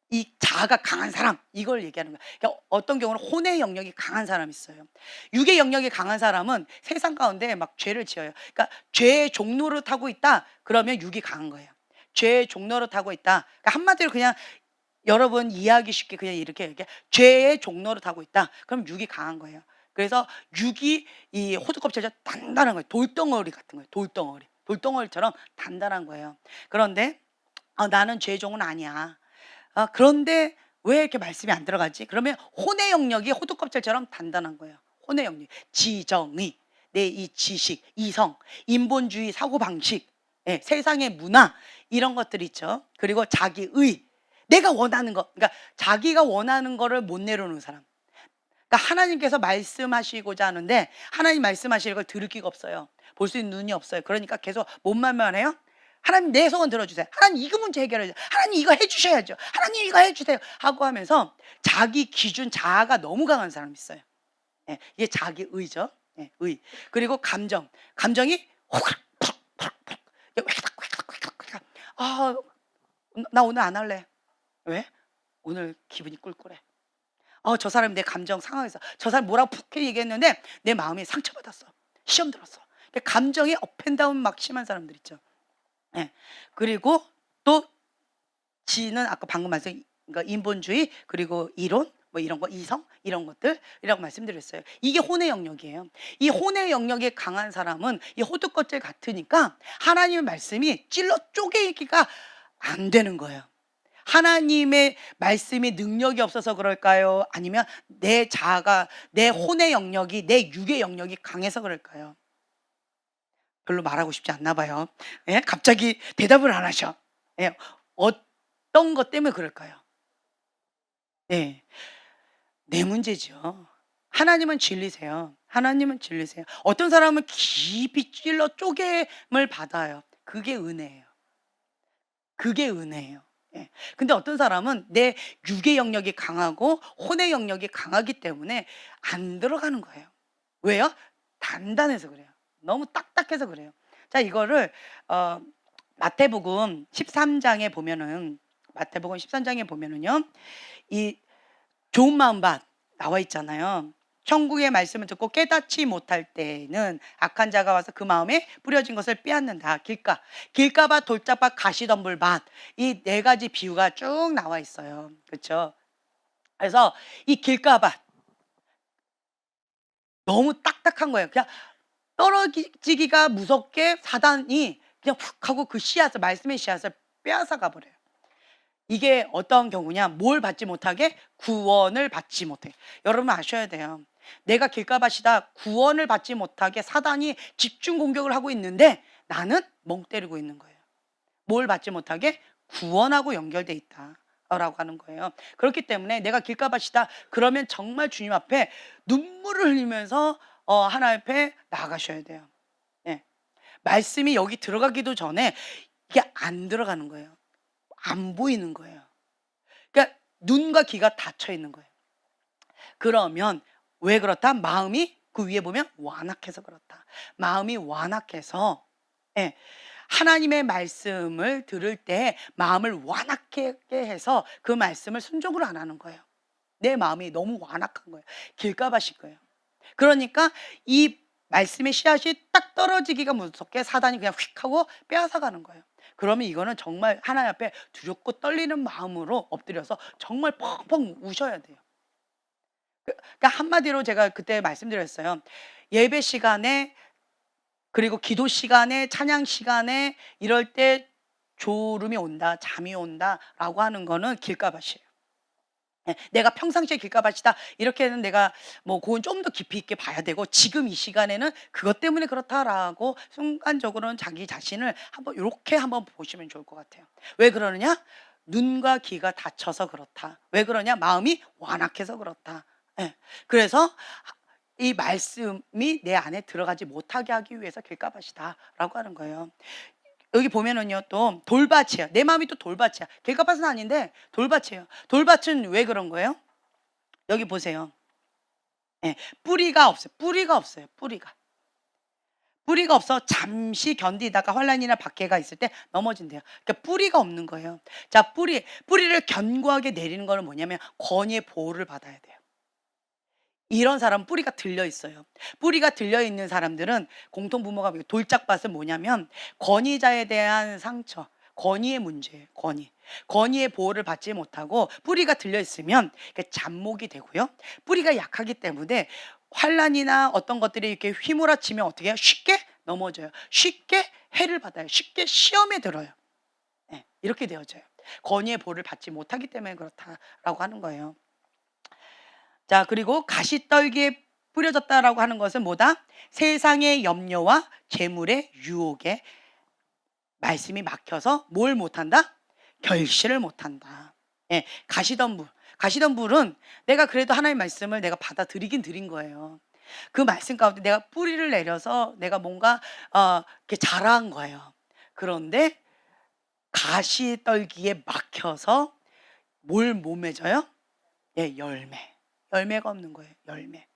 이 자아가 강한 사람, 이걸 얘기하는 거예요. 그러니까 어떤 경우는 혼의 영역이 강한 사람이 있어요. 육의 영역이 강한 사람은 세상 가운데 막 죄를 지어요. 그러니까 죄의 종로를 타고 있다, 그러면 육이 강한 거예요. 죄의 종로를 타고 있다. 그러니까 한마디로 그냥 여러분 이해하기 쉽게 그냥 이렇게 죄의 종로를 타고 있다. 그럼 육이 강한 거예요. 그래서 육이 이 호두 껍질처럼 단단한 거예요. 돌덩어리 같은 거예요. 돌덩어리. 돌덩어리처럼 단단한 거예요. 그런데 나는 죄의 종은 아니야. 그런데 왜 이렇게 말씀이 안 들어가지? 그러면 혼의 영역이 호두 껍질처럼 단단한 거예요. 혼의 영역. 지정의, 내 이 지식, 이성, 인본주의 사고방식, 예, 세상의 문화 이런 것들 있죠. 그리고 자기의, 내가 원하는 거, 그러니까 자기가 원하는 거를 못 내려놓는 사람. 그러니까 하나님께서 말씀하시고자 하는데 하나님 말씀하시는 걸 들을 기가 없어요. 볼 수 있는 눈이 없어요. 그러니까 계속 뭔 말만 해요? 하나님 내 소원 들어주세요. 하나님 이거 문제 해결해 주세요. 하나님 이거 해주셔야죠. 하나님 이거 해주세요. 하고 하면서 자기 기준 자아가 너무 강한 사람이 있어요. 예, 이게 자기의죠. 예, 의. 그리고 감정이 나 오늘 안 할래. 왜? 오늘 기분이 꿀꿀해. 저 사람이 내 감정 상하겠어. 저 사람 뭐라고 푹 얘기했는데 내 마음이 상처받았어. 시험 들었어. 감정이 업앤다운 막 심한 사람들 있죠. 예. 그리고 또 지는 아까 방금 말씀 그러니까 인본주의 그리고 이론 뭐 이런 거 이성 이런 것들이라고 말씀드렸어요. 이게 혼의 영역이에요. 이 혼의 영역이 강한 사람은 이 호두 껍질 같으니까 하나님의 말씀이 찔러 쪼개기가 안 되는 거예요. 하나님의 말씀이 능력이 없어서 그럴까요? 아니면 내 자아가 내 혼의 영역이 내 육의 영역이 강해서 그럴까요? 별로 말하고 싶지 않나 봐요. 예? 갑자기 대답을 안 하셔. 예. 어떤 것 때문에 그럴까요? 네. 내 문제죠. 하나님은 진리세요. 하나님은 진리세요. 어떤 사람은 깊이 찔러 쪼갰을 받아요. 그게 은혜예요. 그게 은혜예요. 예. 근데 어떤 사람은 내 육의 영역이 강하고 혼의 영역이 강하기 때문에 안 들어가는 거예요. 왜요? 단단해서 그래요. 너무 딱딱해서 그래요. 자, 이거를 어 마태복음 13장에 보면은, 마태복음 13장에 보면은요. 이 좋은 마음 밭 나와 있잖아요. 천국의 말씀을 듣고 깨닫지 못할 때는 악한 자가 와서 그 마음에 뿌려진 것을 빼앗는다. 길가밭, 돌짝밭, 가시덤불밭, 이 네 가지 비유가 쭉 나와 있어요. 그렇죠? 그래서 이 길가밭 너무 딱딱한 거예요. 그냥 떨어지기가 무섭게 사단이 그냥 훅 하고 그 씨앗을, 말씀의 씨앗을 빼앗아 가버려요. 이게 어떤 경우냐? 뭘 받지 못하게? 구원을 받지 못해. 여러분 아셔야 돼요. 내가 길가밭이다. 구원을 받지 못하게 사단이 집중 공격을 하고 있는데 나는 멍 때리고 있는 거예요. 뭘 받지 못하게? 구원하고 연결돼 있다 라고 하는 거예요. 그렇기 때문에 내가 길가밭이다. 그러면 정말 주님 앞에 눈물을 흘리면서 하나님 앞에 나아가셔야 돼요. 예. 말씀이 여기 들어가기도 전에 이게 안 들어가는 거예요. 안 보이는 거예요. 그러니까 눈과 귀가 닫혀 있는 거예요. 그러면 왜 그렇다? 마음이, 그 위에 보면 완악해서 그렇다. 마음이 완악해서, 예, 하나님의 말씀을 들을 때 마음을 완악하게 해서 그 말씀을 순종을 안 하는 거예요. 내 마음이 너무 완악한 거예요. 길가밭인 거예요. 그러니까 이 말씀의 씨앗이 딱 떨어지기가 무섭게 사단이 그냥 휙 하고 빼앗아 가는 거예요. 그러면 이거는 정말 하나님 앞에 두렵고 떨리는 마음으로 엎드려서 정말 펑펑 우셔야 돼요. 그러니까 한마디로 제가 그때 말씀드렸어요. 예배 시간에, 그리고 기도 시간에, 찬양 시간에 이럴 때 졸음이 온다, 잠이 온다라고 하는 거는 길가밭이에요. 예, 내가 평상시에 길가밭이다 이렇게는 내가 뭐 그건 좀 더 깊이 있게 봐야 되고, 지금 이 시간에는 그것 때문에 그렇다라고 순간적으로는 자기 자신을 한번 이렇게 한번 보시면 좋을 것 같아요. 왜 그러느냐? 눈과 귀가 닫혀서 그렇다. 왜 그러냐? 마음이 완악해서 그렇다. 예. 그래서 이 말씀이 내 안에 들어가지 못하게 하기 위해서 길가밭이다라고 하는 거예요. 여기 보면은요, 또 돌밭이에요. 내 마음이 또 돌밭이야. 길가밭은 아닌데 돌밭이에요. 돌밭은 왜 그런 거예요? 여기 보세요. 예, 뿌리가 없어요. 뿌리가 없어요. 뿌리가 없어 잠시 견디다가 환란이나 박해가 있을 때 넘어진대요. 그러니까 뿌리가 없는 거예요. 자, 뿌리를 견고하게 내리는 거는 뭐냐면 권위의 보호를 받아야 돼요. 이런 사람은 뿌리가 들려 있어요. 뿌리가 들려 있는 사람들은 공통분모가 돌짝밭은 뭐냐면 권위자에 대한 상처, 권위의 문제예요. 권위의 보호를 받지 못하고 뿌리가 들려 있으면 잡목이 되고요. 뿌리가 약하기 때문에 환란이나 어떤 것들이 이렇게 휘몰아치면 어떻게 해요? 쉽게 넘어져요. 쉽게 해를 받아요. 쉽게 시험에 들어요. 네, 이렇게 되어져요. 권위의 보호를 받지 못하기 때문에 그렇다라고 하는 거예요. 자, 그리고 가시떨기에 뿌려졌다라고 하는 것은 뭐다? 세상의 염려와 재물의 유혹에 말씀이 막혀서 뭘 못한다? 결실을 못한다. 예, 가시덤불은 내가 그래도 하나님의 말씀을 내가 받아들이긴 드린 거예요. 그 말씀 가운데 내가 뿌리를 내려서 내가 뭔가 이렇게 자라한 거예요. 그런데 가시떨기에 막혀서 뭘 못 맺어요? 예, 열매가 없는 거예요. 열매.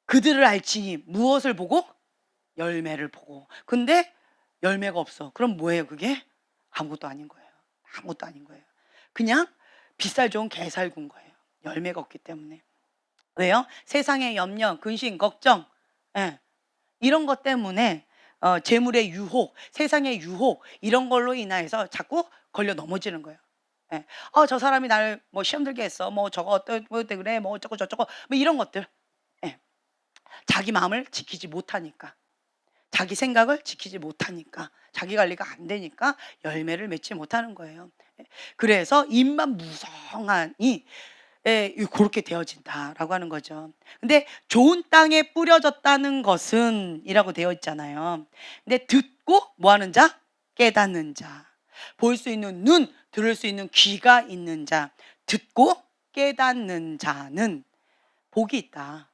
그들을 알지니 무엇을 보고? 열매를 보고. 근데 열매가 없어. 그럼 뭐예요, 그게? 아무것도 아닌 거예요. 그냥 빗살 좋은 개살군 거예요. 열매가 없기 때문에. 왜요? 세상의 염려, 근심, 걱정, 예, 이런 것 때문에 재물의 유혹, 세상의 유혹, 이런 걸로 인하여서 자꾸 걸려 넘어지는 거예요. 예. 저 사람이 나를 뭐 시험 들게 했어. 뭐 저거 어때 그래. 뭐 어쩌고 저쩌고. 뭐 이런 것들. 예. 자기 마음을 지키지 못하니까. 자기 생각을 지키지 못하니까. 자기 관리가 안 되니까 열매를 맺지 못하는 거예요. 예. 그래서 입만 무성하니, 예, 그렇게 되어진다라고 하는 거죠. 근데 좋은 땅에 뿌려졌다는 것은 이라고 되어 있잖아요. 근데 듣고 뭐 하는 자? 깨닫는 자. 볼 수 있는 눈, 들을 수 있는 귀가 있는 자, 듣고 깨닫는 자는 복이 있다.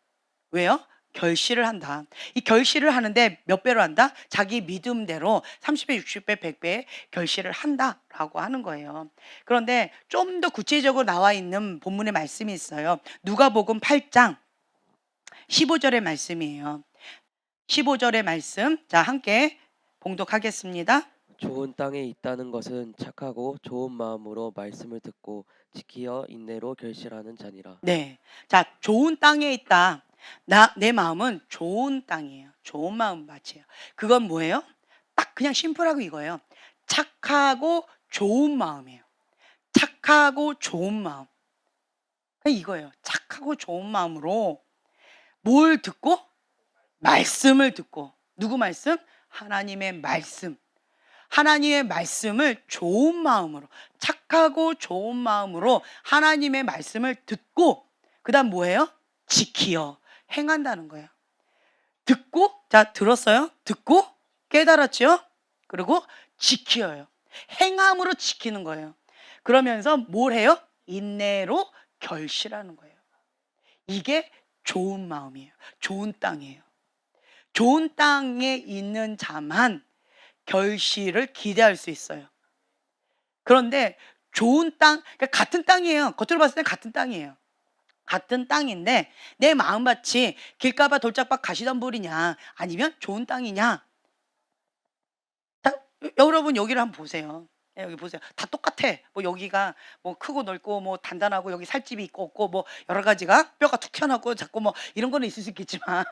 왜요? 결실을 한다. 이 결실을 하는데 몇 배로 한다? 자기 믿음대로 30배, 60배, 100배 결실을 한다라고 하는 거예요. 그런데 좀 더 구체적으로 나와 있는 본문의 말씀이 있어요. 누가복음 8장 15절의 말씀이에요. 15절의 말씀. 자, 함께 봉독하겠습니다. 좋은 땅에 있다는 것은 착하고 좋은 마음으로 말씀을 듣고 지키어 인내로 결실하는 자니라. 네. 자, 좋은 땅에 있다. 내 마음은 좋은 땅이에요. 좋은 마음 밭이에요. 그건 뭐예요? 딱 그냥 심플하고 이거예요. 착하고 좋은 마음이에요. 착하고 좋은 마음. 그냥 이거예요. 착하고 좋은 마음으로 뭘 듣고? 말씀을 듣고. 누구 말씀? 하나님의 말씀. 하나님의 말씀을 좋은 마음으로, 착하고 좋은 마음으로 하나님의 말씀을 듣고, 그 다음 뭐예요? 지키어 행한다는 거예요. 듣고, 자, 들었어요? 듣고 깨달았죠? 그리고 지키어요. 행함으로 지키는 거예요. 그러면서 뭘 해요? 인내로 결실하는 거예요. 이게 좋은 마음이에요. 좋은 땅이에요. 좋은 땅에 있는 자만 결실을 기대할 수 있어요. 그런데 좋은 땅, 그러니까 같은 땅이에요. 겉으로 봤을 때 같은 땅이에요. 같은 땅인데 내 마음밭이 길가봐 돌짝밭 가시덤불이냐 아니면 좋은 땅이냐. 여러분 여기를 한번 보세요. 여기 보세요. 다 똑같아. 뭐 여기가 뭐 크고 넓고 뭐 단단하고 여기 살집이 있고 없고 뭐 여러 가지가 뼈가 툭 튀어나오고 자꾸 뭐 이런 거는 있을 수 있겠지만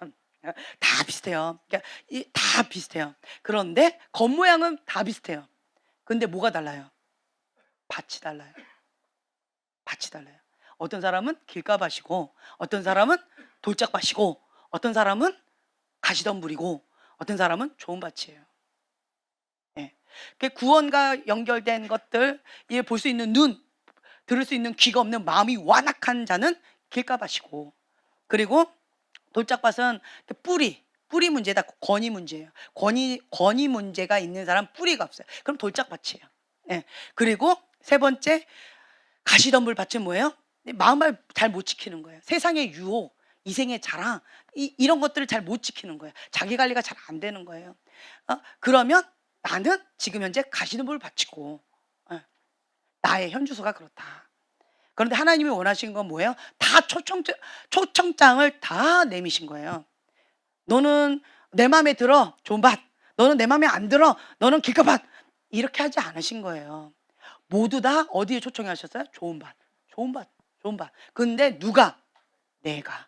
다 비슷해요. 그러니까 다 비슷해요. 그런데 겉모양은 다 비슷해요. 근데 뭐가 달라요? 밭이 달라요. 밭이 달라요. 어떤 사람은 길가밭이고 어떤 사람은 돌짝밭이고 어떤 사람은 가시덤불이고 어떤 사람은 좋은 밭이에요. 예. 그 구원과 연결된 것들, 볼 수 있는 눈, 들을 수 있는 귀가 없는 마음이 완악한 자는 길가밭이고, 그리고 돌짝밭은 뿌리 문제다. 권위 문제예요. 권위 문제가 있는 사람 뿌리가 없어요. 그럼 돌짝밭이에요. 예. 그리고 세 번째 가시덤불 밭은 뭐예요? 마음을 잘 못 지키는 거예요. 세상의 유혹, 이생의 자랑, 이런 것들을 잘 못 지키는 거예요. 자기 관리가 잘 안 되는 거예요. 그러면 나는 지금 현재 가시덤불 밭이고 나의 현주소가 그렇다. 그런데 하나님이 원하신 건 뭐예요? 다 초청장을 다 내미신 거예요. 너는 내 마음에 들어, 좋은 밭. 너는 내 마음에 안 들어, 너는 길가밭. 이렇게 하지 않으신 거예요. 모두 다 어디에 초청하셨어요? 좋은 밭, 좋은 밭, 좋은 밭. 근데 누가? 내가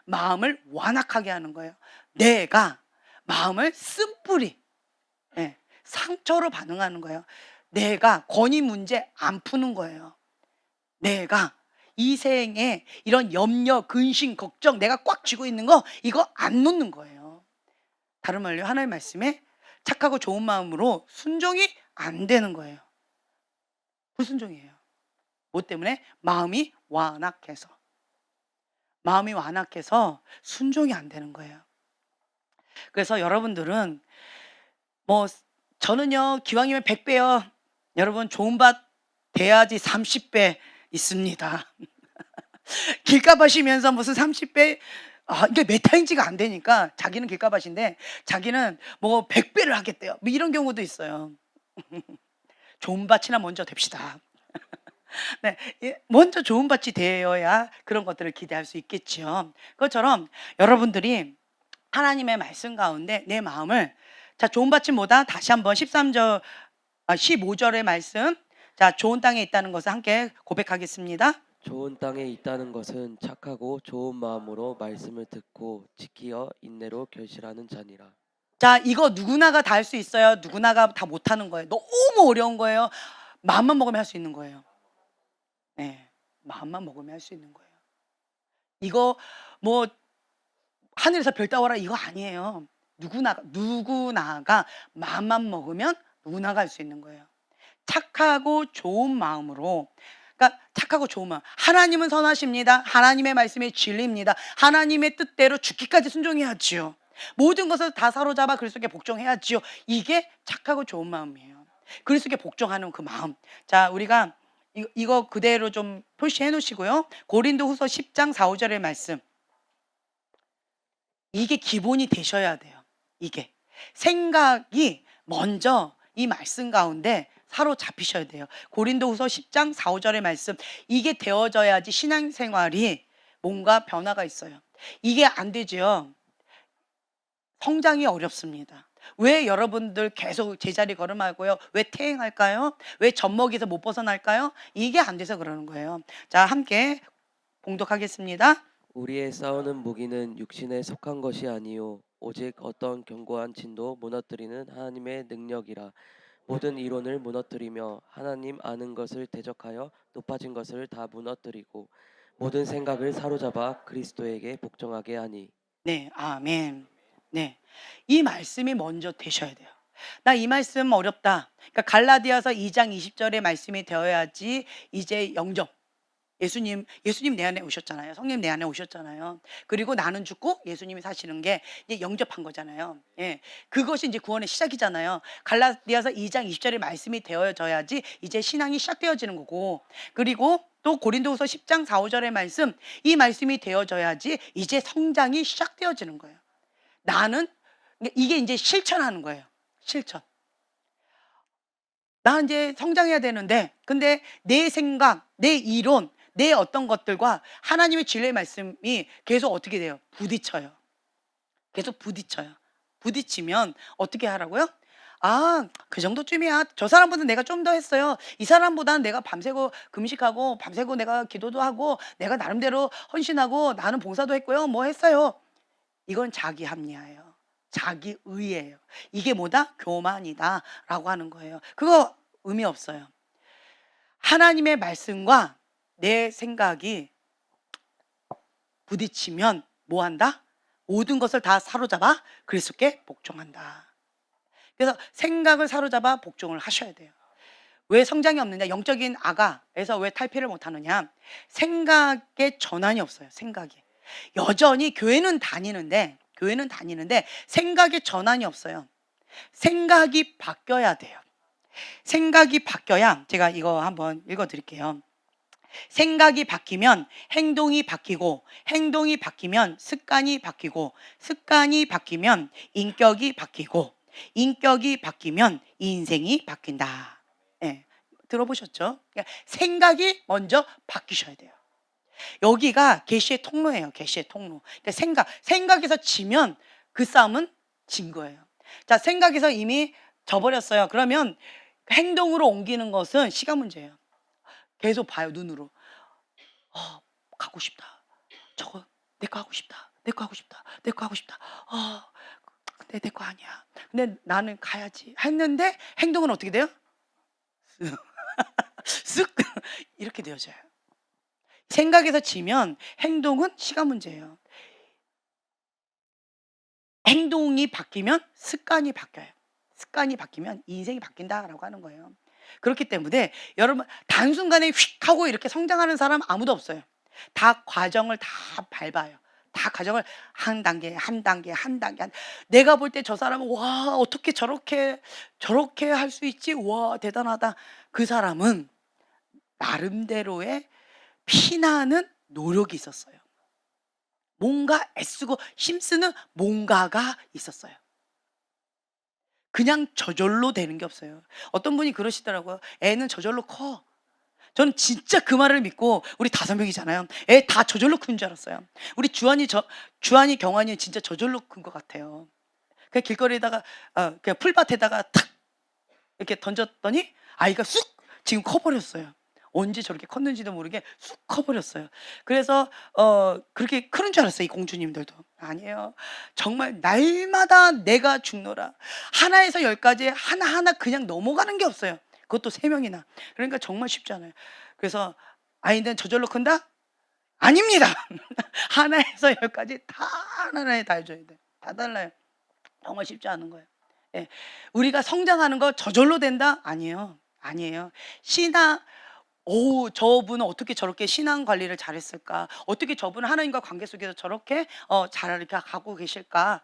마음을 완악하게 하는 거예요. 내가 마음을 쓴뿌리, 상처로 반응하는 거예요. 내가 권위 문제 안 푸는 거예요. 내가 이 생에 이런 염려, 근심, 걱정 내가 꽉 쥐고 있는 거 이거 안 놓는 거예요. 다른 말로 하나님의 말씀에 착하고 좋은 마음으로 순종이 안 되는 거예요. 불순종이에요. 뭐 때문에? 마음이 완악해서 순종이 안 되는 거예요. 그래서 여러분들은 뭐 저는요 기왕이면 100배요. 여러분 좋은 밭 돼야지 30배 있습니다. 길가밭이면서 무슨 30배, 이게 메타인지가 안 되니까 자기는 길가밭인데 자기는 뭐 100배를 하겠대요. 뭐 이런 경우도 있어요. 좋은 밭이나 먼저 됩시다. 네, 먼저 좋은 밭이 되어야 그런 것들을 기대할 수 있겠죠. 그것처럼 여러분들이 하나님의 말씀 가운데 내 마음을, 자, 좋은 밭이 뭐다? 다시 한번 13절, 15절의 말씀. 자, 좋은 땅에 있다는 것을 함께 고백하겠습니다. 좋은 땅에 있다는 것은 착하고 좋은 마음으로 말씀을 듣고 지키어 인내로 결실하는 자니라. 자, 이거 누구나가 다 할 수 있어요. 누구나가 다 못하는 거예요. 너무 어려운 거예요. 마음만 먹으면 할 수 있는 거예요. 네, 마음만 먹으면 할 수 있는 거예요. 이거 뭐 하늘에서 별 따와라 이거 아니에요. 누구나가 마음만 먹으면 누구나가 할 수 있는 거예요. 착하고 좋은 마음으로, 그러니까 착하고 좋은 마음. 하나님은 선하십니다. 하나님의 말씀이 진리입니다. 하나님의 뜻대로 죽기까지 순종해야지요. 모든 것을 다 사로잡아 그리스도께 복종해야지요. 이게 착하고 좋은 마음이에요. 그리스도께 복종하는 그 마음. 자, 우리가 이거 그대로 좀 표시해 놓으시고요. 고린도후서 10장 4, 5절의 말씀. 이게 기본이 되셔야 돼요. 이게 생각이 먼저 이 말씀 가운데 사로잡히셔야 돼요. 고린도후서 10장 4, 5절의 말씀, 이게 되어져야지 신앙생활이 뭔가 변화가 있어요. 이게 안 되죠. 성장이 어렵습니다. 왜 여러분들 계속 제자리 걸음하고요? 왜 퇴행할까요? 왜 젖먹이에서 못 벗어날까요? 이게 안 돼서 그러는 거예요. 자, 함께 봉독하겠습니다. 우리의 싸우는 무기는 육신에 속한 것이 아니요 오직 어떤 견고한 진도 무너뜨리는 하나님의 능력이라. 모든 이론을 무너뜨리며 하나님 아는 것을 대적하여 높아진 것을 다 무너뜨리고 모든 생각을 사로잡아 그리스도에게 복종하게 하니. 네, 아멘. 네, 이 말씀이 먼저 되셔야 돼요. 나 이 말씀 어렵다. 그러니까 갈라디아서 2장 20절의 말씀이 되어야지 이제 영접. 예수님 내 안에 오셨잖아요. 성령 내 안에 오셨잖아요. 그리고 나는 죽고 예수님이 사시는 게 이제 영접한 거잖아요. 예, 그것이 이제 구원의 시작이잖아요. 갈라디아서 2장 20절의 말씀이 되어져야지 이제 신앙이 시작되어지는 거고, 그리고 또 고린도후서 10장 4, 5절의 말씀, 이 말씀이 되어져야지 이제 성장이 시작되어지는 거예요. 나는 이게 이제 실천하는 거예요. 실천. 나 이제 성장해야 되는데, 근데 내 생각, 내 이론, 내 어떤 것들과 하나님의 진리의 말씀이 계속 어떻게 돼요? 부딪혀요. 계속 부딪혀요. 부딪히면 어떻게 하라고요? 아, 그 정도쯤이야. 저 사람보다 내가 좀 더 했어요. 이 사람보다는 내가 밤새고 금식하고 밤새고 내가 기도도 하고 내가 나름대로 헌신하고 나는 봉사도 했고요. 뭐 했어요. 이건 자기 합리화예요. 자기 의예요. 이게 뭐다? 교만이다라고 하는 거예요. 그거 의미 없어요. 하나님의 말씀과 내 생각이 부딪히면 뭐 한다? 모든 것을 다 사로잡아 그리스도께 복종한다. 그래서 생각을 사로잡아 복종을 하셔야 돼요. 왜 성장이 없느냐? 영적인 아가에서 왜 탈피를 못하느냐? 생각의 전환이 없어요. 생각이 여전히 교회는 다니는데 생각의 전환이 없어요. 생각이 바뀌어야 돼요. 생각이 바뀌어야, 제가 이거 한번 읽어 드릴게요. 생각이 바뀌면 행동이 바뀌고, 행동이 바뀌면 습관이 바뀌고, 습관이 바뀌면 인격이 바뀌고, 인격이 바뀌면 인생이 바뀐다. 예, 들어보셨죠? 그러니까 생각이 먼저 바뀌셔야 돼요. 여기가 계시의 통로예요. 계시의 통로. 그러니까 생각에서 지면 그 싸움은 진 거예요. 자, 생각에서 이미 져버렸어요. 그러면 행동으로 옮기는 것은 시간 문제예요. 계속 봐요, 눈으로. 가고 싶다. 저거 내 거 하고 싶다. 내 거 하고 싶다. 내 거 하고 싶다. 근데 내 거 아니야. 근데 나는 가야지. 했는데 행동은 어떻게 돼요? 쓱 이렇게 되어져요. 생각에서 지면 행동은 시간 문제예요. 행동이 바뀌면 습관이 바뀌어요. 습관이 바뀌면 인생이 바뀐다라고 하는 거예요. 그렇기 때문에 여러분 단순간에 휙 하고 이렇게 성장하는 사람 아무도 없어요. 다 과정을 다 밟아요. 다 과정을 한 단계 한 단계 한 단계. 내가 볼 때 저 사람은 와 어떻게 저렇게 할 수 있지? 와 대단하다. 그 사람은 나름대로의 피나는 노력이 있었어요. 뭔가 애쓰고 힘쓰는 뭔가가 있었어요. 그냥 저절로 되는 게 없어요. 어떤 분이 그러시더라고요. 애는 저절로 커. 저는 진짜 그 말을 믿고, 우리 5명이잖아요. 애 다 저절로 큰 줄 알았어요. 우리 주한이 경환이 진짜 저절로 큰 것 같아요. 그냥 길거리에다가 그냥 풀밭에다가 탁 이렇게 던졌더니 아이가 쑥 지금 커버렸어요. 언제 저렇게 컸는지도 모르게 쑥 커버렸어요. 그래서 그렇게 크는 줄 알았어요. 이 공주님들도. 아니에요. 정말 날마다 내가 죽노라. 하나에서 10까지 하나하나 그냥 넘어가는 게 없어요. 그것도 3명이나. 그러니까 정말 쉽지 않아요. 그래서 아이는 저절로 큰다? 아닙니다. 하나에서 10까지 다 하나하나에 다 해줘야 돼. 다 달라요. 정말 쉽지 않은 거예요. 예. 우리가 성장하는 거 저절로 된다? 아니에요. 아니에요. 저분은 어떻게 저렇게 신앙 관리를 잘했을까? 어떻게 저분은 하나님과 관계 속에서 저렇게 잘 이렇게 가고 계실까?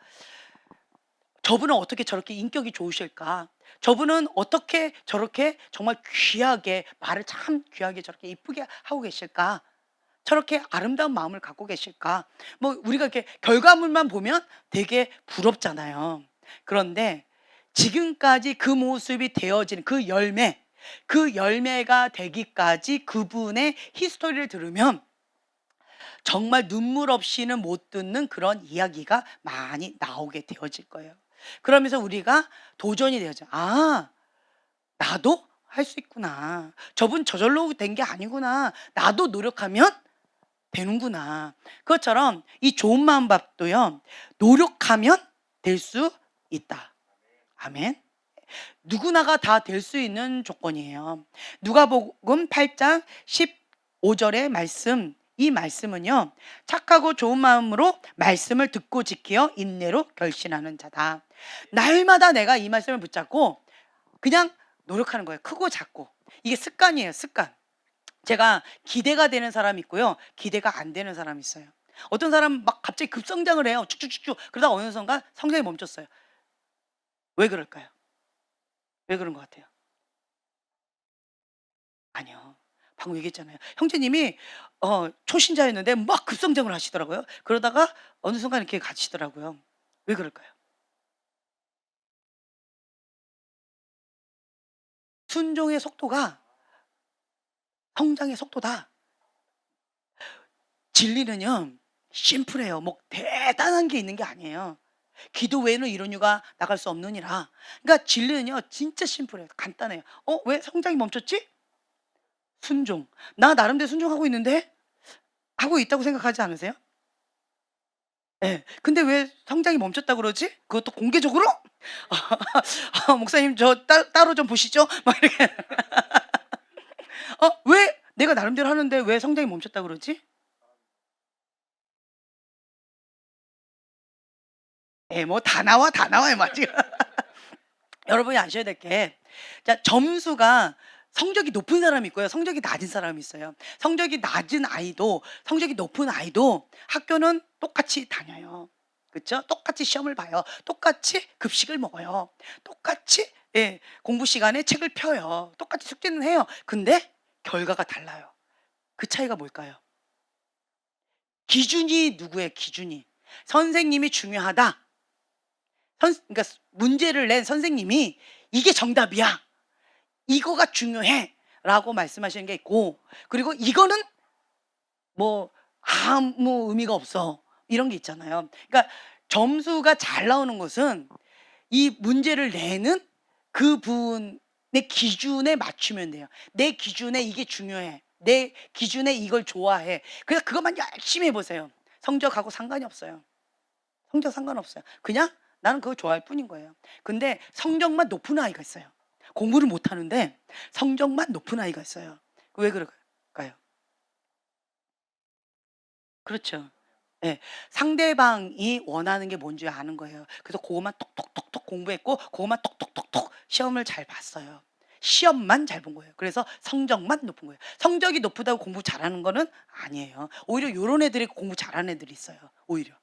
저분은 어떻게 저렇게 인격이 좋으실까? 저분은 어떻게 저렇게 정말 귀하게 말을 참 귀하게 저렇게 이쁘게 하고 계실까? 저렇게 아름다운 마음을 갖고 계실까? 뭐 우리가 이렇게 결과물만 보면 되게 부럽잖아요. 그런데 지금까지 그 모습이 되어진 그 열매가 되기까지 그분의 히스토리를 들으면 정말 눈물 없이는 못 듣는 그런 이야기가 많이 나오게 되어질 거예요. 그러면서 우리가 도전이 되어져. 아, 나도 할 수 있구나. 저분 저절로 된 게 아니구나. 나도 노력하면 되는구나. 그것처럼 이 좋은 마음밥도요, 노력하면 될 수 있다. 아멘. 누구나가 다 될 수 있는 조건이에요. 누가복음 8장 15절의 말씀, 이 말씀은요, 착하고 좋은 마음으로 말씀을 듣고 지키어 인내로 결신하는 자다. 날마다 내가 이 말씀을 붙잡고 그냥 노력하는 거예요. 크고 작고. 이게 습관이에요, 습관. 제가 기대가 되는 사람이 있고요, 기대가 안 되는 사람이 있어요. 어떤 사람은 막 갑자기 급성장을 해요. 쭉쭉쭉쭉. 그러다가 어느 순간 성장이 멈췄어요. 왜 그럴까요? 왜 그런 것 같아요? 아니요. 방금 얘기했잖아요. 형제님이 초신자였는데 막 급성장을 하시더라고요. 그러다가 어느 순간 이렇게 가시더라고요. 왜 그럴까요? 순종의 속도가 성장의 속도다. 진리는요, 심플해요. 뭐 대단한 게 있는 게 아니에요. 기도 외에는 이런 이유가 나갈 수 없느니라. 그러니까 진리는요, 진짜 심플해요. 간단해요. 왜 성장이 멈췄지? 순종. 나 나름대로 순종하고 있는데? 하고 있다고 생각하지 않으세요? 예. 근데 왜 성장이 멈췄다 그러지? 그것도 공개적으로? 목사님 저 따로 좀 보시죠. 막 이렇게. 왜 내가 나름대로 하는데 왜 성장이 멈췄다 그러지? 예, 뭐 다 나와, 다 나와요, 막 지금. 여러분이 아셔야 될 게, 자, 점수가 성적이 높은 사람이 있고요, 성적이 낮은 사람이 있어요. 성적이 낮은 아이도, 성적이 높은 아이도 학교는 똑같이 다녀요. 그렇죠? 똑같이 시험을 봐요. 똑같이 급식을 먹어요. 똑같이, 예, 공부 시간에 책을 펴요. 똑같이 숙제는 해요. 근데 결과가 달라요. 그 차이가 뭘까요? 기준이 누구의 기준이? 선생님이 중요하다. 그러니까 문제를 낸 선생님이 이게 정답이야, 이거가 중요해 라고 말씀하시는 게 있고, 그리고 이거는 뭐 아무 의미가 없어, 이런 게 있잖아요. 그러니까 점수가 잘 나오는 것은 이 문제를 내는 그분의 기준에 맞추면 돼요. 내 기준에 이게 중요해, 내 기준에 이걸 좋아해. 그래서 그것만 열심히 해보세요. 성적하고 상관이 없어요. 성적 상관없어요. 그냥 나는 그걸 좋아할 뿐인 거예요. 근데 성적만 높은 아이가 있어요. 공부를 못하는데 성적만 높은 아이가 있어요. 왜 그럴까요? 그렇죠. 예. 상대방이 원하는 게 뭔지 아는 거예요. 그래서 그거만 톡톡톡톡 공부했고 그거만 톡톡톡톡 시험을 잘 봤어요. 시험만 잘 본 거예요. 그래서 성적만 높은 거예요. 성적이 높다고 공부 잘하는 거는 아니에요. 오히려 요런 애들이 공부 잘하는 애들이 있어요, 오히려.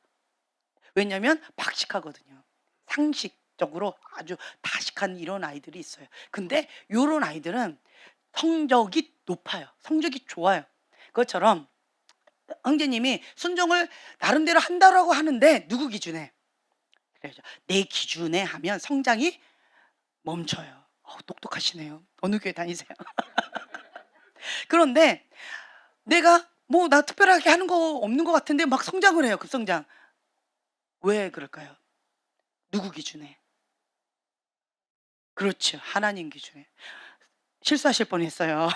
왜냐면 박식하거든요. 상식적으로 아주 다식한 이런 아이들이 있어요. 근데 요런 아이들은 성적이 높아요. 성적이 좋아요. 그것처럼 형제님이 순종을 나름대로 한다라고 하는데 누구 기준에? 그래죠. 내 기준에 하면 성장이 멈춰요. 똑똑하시네요. 어느 교회 다니세요? 그런데 내가 뭐 나 특별하게 하는 거 없는 것 같은데 막 성장을 해요. 급성장. 왜 그럴까요? 누구 기준에? 그렇죠. 하나님 기준에. 실수하실 뻔했어요.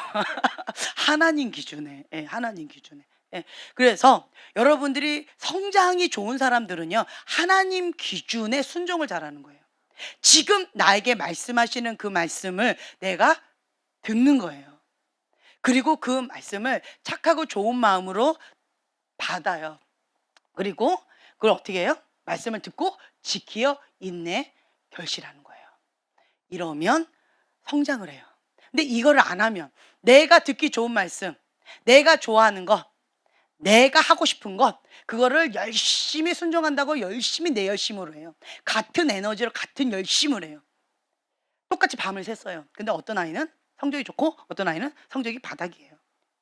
하나님 기준에. 예, 하나님 기준에. 예. 그래서 여러분들이 성장이 좋은 사람들은요, 하나님 기준에 순종을 잘하는 거예요. 지금 나에게 말씀하시는 그 말씀을 내가 듣는 거예요. 그리고 그 말씀을 착하고 좋은 마음으로 받아요. 그리고 그걸 어떻게 해요? 말씀을 듣고 지키어 인내 결실하는 거예요. 이러면 성장을 해요. 근데 이거를 안 하면, 내가 듣기 좋은 말씀, 내가 좋아하는 것, 내가 하고 싶은 것, 그거를 열심히 순종한다고 열심히 내 열심으로 해요. 같은 에너지로 같은 열심을 해요. 똑같이 밤을 샜어요. 근데 어떤 아이는 성적이 좋고 어떤 아이는 성적이 바닥이에요.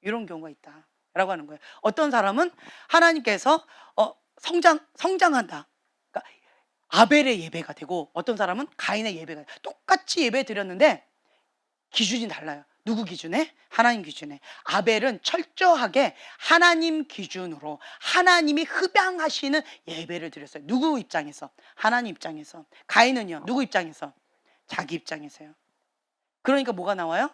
이런 경우가 있다라고 하는 거예요. 어떤 사람은 하나님께서 성장한다. 그러니까 아벨의 예배가 되고 어떤 사람은 가인의 예배가 돼요. 똑같이 예배 드렸는데 기준이 달라요. 누구 기준에? 하나님 기준에. 아벨은 철저하게 하나님 기준으로 하나님이 흡양하시는 예배를 드렸어요. 누구 입장에서? 하나님 입장에서. 가인은요? 누구 입장에서? 자기 입장에서요. 그러니까 뭐가 나와요?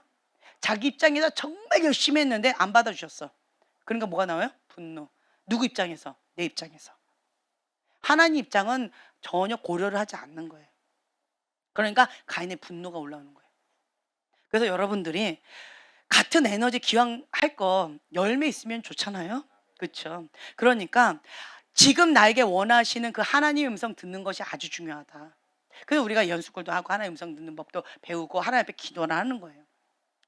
자기 입장에서 정말 열심히 했는데 안 받아주셨어. 그러니까 뭐가 나와요? 분노. 누구 입장에서? 내 입장에서. 하나님 입장은 전혀 고려를 하지 않는 거예요. 그러니까 가인의 분노가 올라오는 거예요. 그래서 여러분들이 같은 에너지 기왕 할 거 열매 있으면 좋잖아요. 그렇죠? 그러니까 지금 나에게 원하시는 그 하나님의 음성 듣는 것이 아주 중요하다. 그래서 우리가 연수골도 하고 하나님의 음성 듣는 법도 배우고 하나님 앞에 기도를 하는 거예요.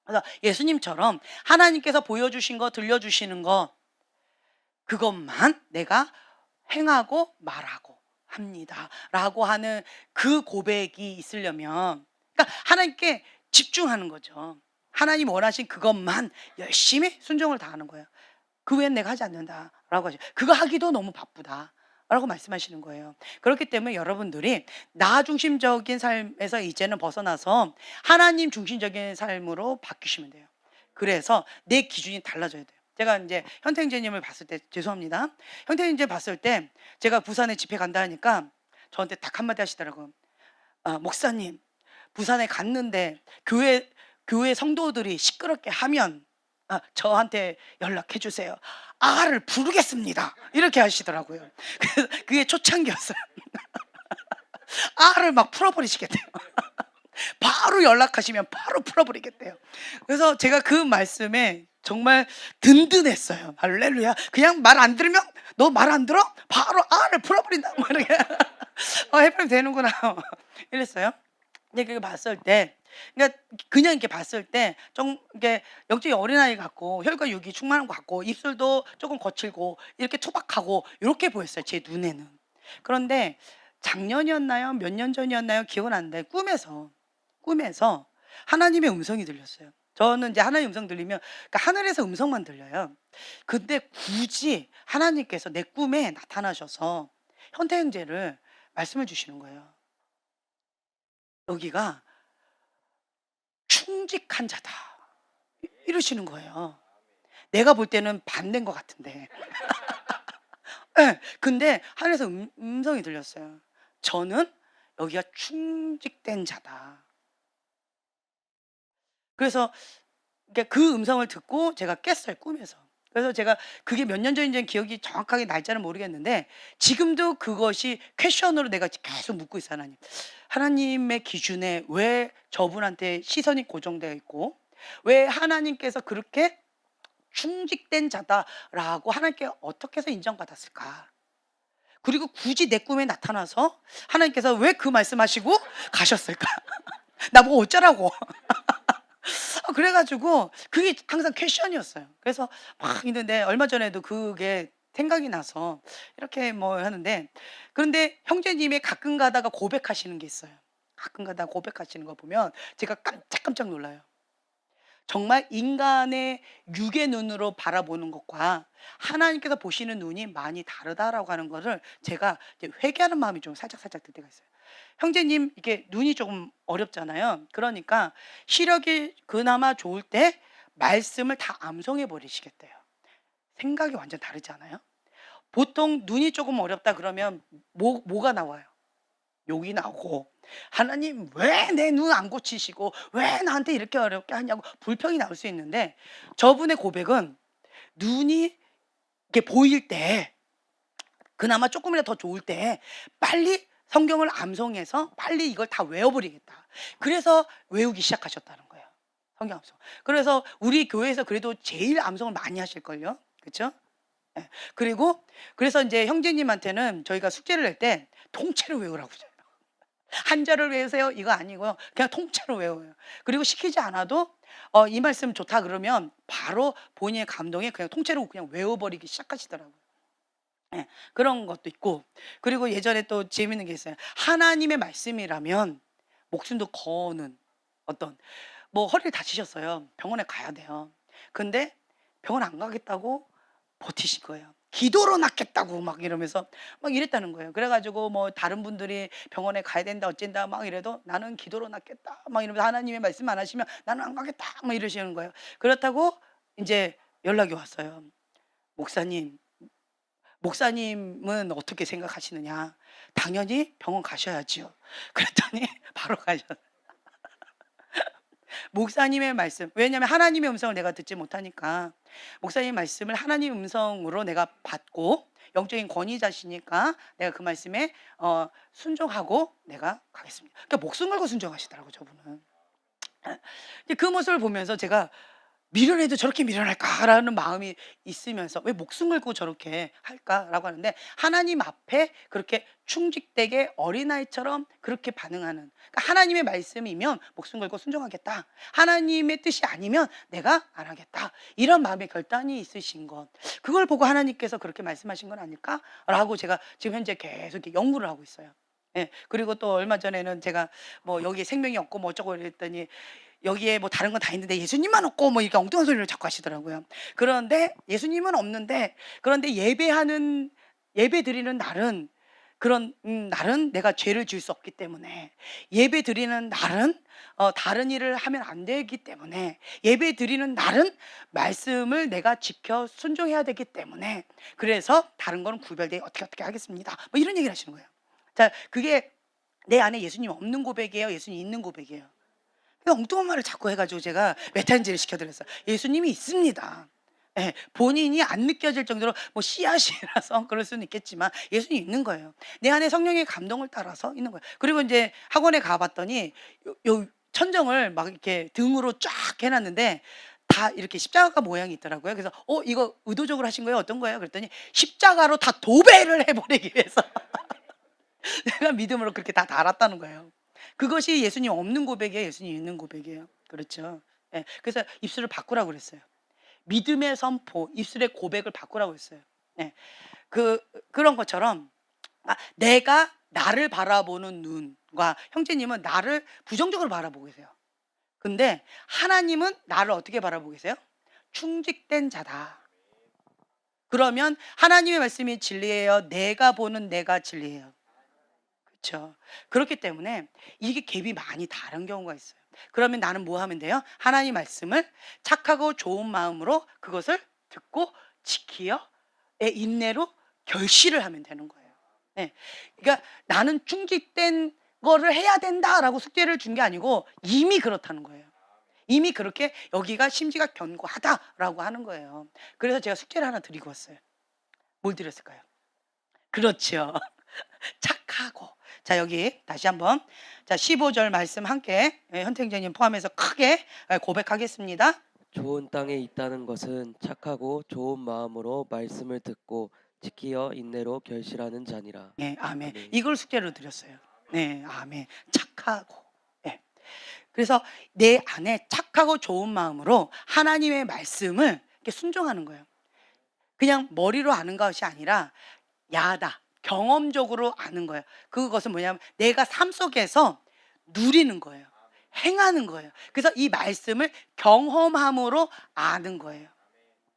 그래서 예수님처럼 하나님께서 보여주신 거 들려주시는 거 그것만 내가 행하고 말하고 합니다 라고 하는 그 고백이 있으려면 그러니까 하나님께 집중하는 거죠. 하나님 원하신 그것만 열심히 순종을 다하는 거예요. 그 외엔 내가 하지 않는다라고 하죠. 그거 하기도 너무 바쁘다 라고 말씀하시는 거예요. 그렇기 때문에 여러분들이 나 중심적인 삶에서 이제는 벗어나서 하나님 중심적인 삶으로 바뀌시면 돼요. 그래서 내 기준이 달라져야 돼요. 제가 이제 현태형제님을 봤을 때 죄송합니다. 현태형제 봤을 때 제가 부산에 집회 간다 하니까 저한테 딱 한마디 하시더라고요. 목사님 부산에 갔는데 교회 성도들이 시끄럽게 하면 저한테 연락해 주세요. 아를 부르겠습니다. 이렇게 하시더라고요. 그래서 그게 초창기였어요. 아를 막 풀어버리시겠대요. 바로 연락하시면 바로 풀어버리겠대요. 그래서 제가 그 말씀에 정말 든든했어요. 할렐루야. 그냥 말 안 들으면 너 말 안 들어? 바로 아를 풀어버린다. 뭐 이렇게 해버리면 되는구나. 이랬어요. 근데 그게 봤을 때, 그러니까 그냥 이렇게 봤을 때 좀 이게 영적인 어린아이 같고 혈과 육이 충만한 것 같고 입술도 조금 거칠고 이렇게 투박하고 이렇게 보였어요. 제 눈에는. 그런데 작년이었나요? 몇 년 전이었나요? 기억은 안 나요. 꿈에서 하나님의 음성이 들렸어요. 저는 이제 하나님의 음성 들리면 그러니까 하늘에서 음성만 들려요. 근데 굳이 하나님께서 내 꿈에 나타나셔서 현태형제를 말씀을 주시는 거예요. 여기가 충직한 자다. 이러시는 거예요. 내가 볼 때는 반대인 것 같은데. 네, 근데 하늘에서 음성이 들렸어요. 저는 여기가 충직된 자다. 그래서 그 음성을 듣고 제가 깼어요, 꿈에서. 그래서 제가 그게 몇 년 전인지는 기억이 정확하게 날짜는 모르겠는데 지금도 그것이 퀘션으로 내가 계속 묻고 있어요. 하나님. 하나님의 기준에 왜 저분한테 시선이 고정되어 있고 왜 하나님께서 그렇게 충직된 자다라고 하나님께 어떻게 해서 인정받았을까? 그리고 굳이 내 꿈에 나타나서 하나님께서 왜 그 말씀하시고 가셨을까? 나보고 어쩌라고. 그래가지고 그게 항상 퀘션이었어요. 그래서 막 있는데 얼마 전에도 그게 생각이 나서 이렇게 뭐 하는데 그런데 형제님이 가끔 가다가 고백하시는 게 있어요. 가끔 가다가 고백하시는 거 보면 제가 깜짝깜짝 놀라요. 정말 인간의 육의 눈으로 바라보는 것과 하나님께서 보시는 눈이 많이 다르다라고 하는 것을 제가 이제 회개하는 마음이 좀 살짝 들 때가 있어요. 형제님 이게 눈이 조금 어렵잖아요. 그러니까 시력이 그나마 좋을 때 말씀을 다 암송해 버리시겠대요. 생각이 완전 다르지 않아요? 보통 눈이 조금 어렵다 그러면 뭐가 나와요? 욕이 나오고 하나님 왜 내 눈 안 고치시고 왜 나한테 이렇게 어렵게 하냐고 불평이 나올 수 있는데 저분의 고백은 눈이 이렇게 보일 때 그나마 조금이라도 더 좋을 때 빨리 성경을 암송해서 빨리 이걸 다 외워버리겠다. 그래서 외우기 시작하셨다는 거예요. 성경 암송. 그래서 우리 교회에서 그래도 제일 암송을 많이 하실걸요. 그렇죠? 그리고 그래서 이제 형제님한테는 저희가 숙제를 낼 때 통째로 외우라고 해요. 한 절을 외우세요 이거 아니고요. 그냥 통째로 외워요. 그리고 시키지 않아도 이 말씀 좋다 그러면 바로 본인의 감동에 그냥 통째로 그냥 외워버리기 시작하시더라고요. 예, 그런 것도 있고 그리고 예전에 또 재밌는 게 있어요. 하나님의 말씀이라면 목숨도 거는 어떤 뭐 허리를 다치셨어요. 병원에 가야 돼요. 근데 병원 안 가겠다고 버티신 거예요. 기도로 낫겠다고 막 이러면서 막 이랬다는 거예요. 그래 가지고 뭐 다른 분들이 병원에 가야 된다 어쩐다 막 이래도 나는 기도로 낫겠다 막 이러면서 하나님의 말씀 안 하시면 나는 안 가겠다 막 이러시는 거예요. 그렇다고 이제 연락이 왔어요. 목사님, 목사님은 어떻게 생각하시느냐? 당연히 병원 가셔야지요. 그랬더니 바로 가셨어요. 목사님의 말씀, 왜냐하면 하나님의 음성을 내가 듣지 못하니까 목사님 말씀을 하나님 음성으로 내가 받고 영적인 권위자시니까 내가 그 말씀에 순종하고 내가 가겠습니다. 그러니까 목숨 걸고 순종하시더라고 저분은. 근데 그 모습을 보면서 제가 미련해도 저렇게 미련할까라는 마음이 있으면서 왜 목숨 걸고 저렇게 할까라고 하는데 하나님 앞에 그렇게 충직되게 어린아이처럼 그렇게 반응하는, 그러니까 하나님의 말씀이면 목숨 걸고 순종하겠다, 하나님의 뜻이 아니면 내가 안 하겠다, 이런 마음의 결단이 있으신 것, 그걸 보고 하나님께서 그렇게 말씀하신 건 아닐까라고 제가 지금 현재 계속 이렇게 연구를 하고 있어요. 예. 그리고 또 얼마 전에는 제가 뭐 여기에 생명이 없고 뭐 어쩌고 이랬더니 여기에 뭐 다른 건 다 있는데 예수님만 없고 뭐 이렇게 엉뚱한 소리를 자꾸 하시더라고요. 그런데 예수님은 없는데, 그런데 예배 드리는 날은 그런 날은 내가 죄를 지을 수 없기 때문에, 예배 드리는 날은 다른 일을 하면 안 되기 때문에, 예배 드리는 날은 말씀을 내가 지켜 순종해야 되기 때문에, 그래서 다른 거는 구별되게 어떻게 하겠습니다. 뭐 이런 얘기를 하시는 거예요. 자, 그게 내 안에 예수님 없는 고백이에요, 예수님 있는 고백이에요? 엉뚱한 말을 자꾸 해가지고 제가 메탄지를 시켜드렸어요. 예수님이 있습니다. 예, 본인이 안 느껴질 정도로 뭐 씨앗이라서 그럴 수는 있겠지만 예수님이 있는 거예요. 내 안에 성령의 감동을 따라서 있는 거예요. 그리고 이제 학원에 가봤더니 요 천정을 막 이렇게 등으로 쫙 해놨는데 다 이렇게 십자가 모양이 있더라고요. 그래서 이거 의도적으로 하신 거예요? 어떤 거예요? 그랬더니 십자가로 다 도배를 해버리기 위해서 내가 믿음으로 그렇게 다 달았다는 거예요. 그것이 예수님 없는 고백이에요, 예수님 있는 고백이에요? 그렇죠. 예. 그래서 입술을 바꾸라고 그랬어요. 믿음의 선포, 입술의 고백을 바꾸라고 했어요. 예. 그런 것처럼 내가 나를 바라보는 눈과, 형제님은 나를 부정적으로 바라보고 계세요. 근데 하나님은 나를 어떻게 바라보고 계세요? 충직된 자다. 그러면 하나님의 말씀이 진리예요, 내가 보는 내가 진리예요? 그렇죠. 그렇기 때문에 이게 갭이 많이 다른 경우가 있어요. 그러면 나는 뭐 하면 돼요? 하나님 말씀을 착하고 좋은 마음으로 그것을 듣고 지키어의 인내로 결실을 하면 되는 거예요. 네. 그러니까 나는 충직된 거를 해야 된다라고 숙제를 준 게 아니고 이미 그렇다는 거예요. 이미 그렇게 여기가 심지가 견고하다라고 하는 거예요. 그래서 제가 숙제를 하나 드리고 왔어요. 뭘 드렸을까요? 그렇죠. 착하고. 자, 여기 다시 한번, 자, 15절 말씀 함께 현택자님 포함해서 크게 고백하겠습니다. 좋은 땅에 있다는 것은 착하고 좋은 마음으로 말씀을 듣고 지키어 인내로 결실하는 자니라. 네, 아멘. 아멘. 이걸 숙제로 드렸어요. 네, 아멘. 착하고. 네. 그래서 내 안에 착하고 좋은 마음으로 하나님의 말씀을 이렇게 순종하는 거예요. 그냥 머리로 아는 것이 아니라 야다, 경험적으로 아는 거예요. 그것은 뭐냐면 내가 삶 속에서 누리는 거예요. 행하는 거예요. 그래서 이 말씀을 경험함으로 아는 거예요.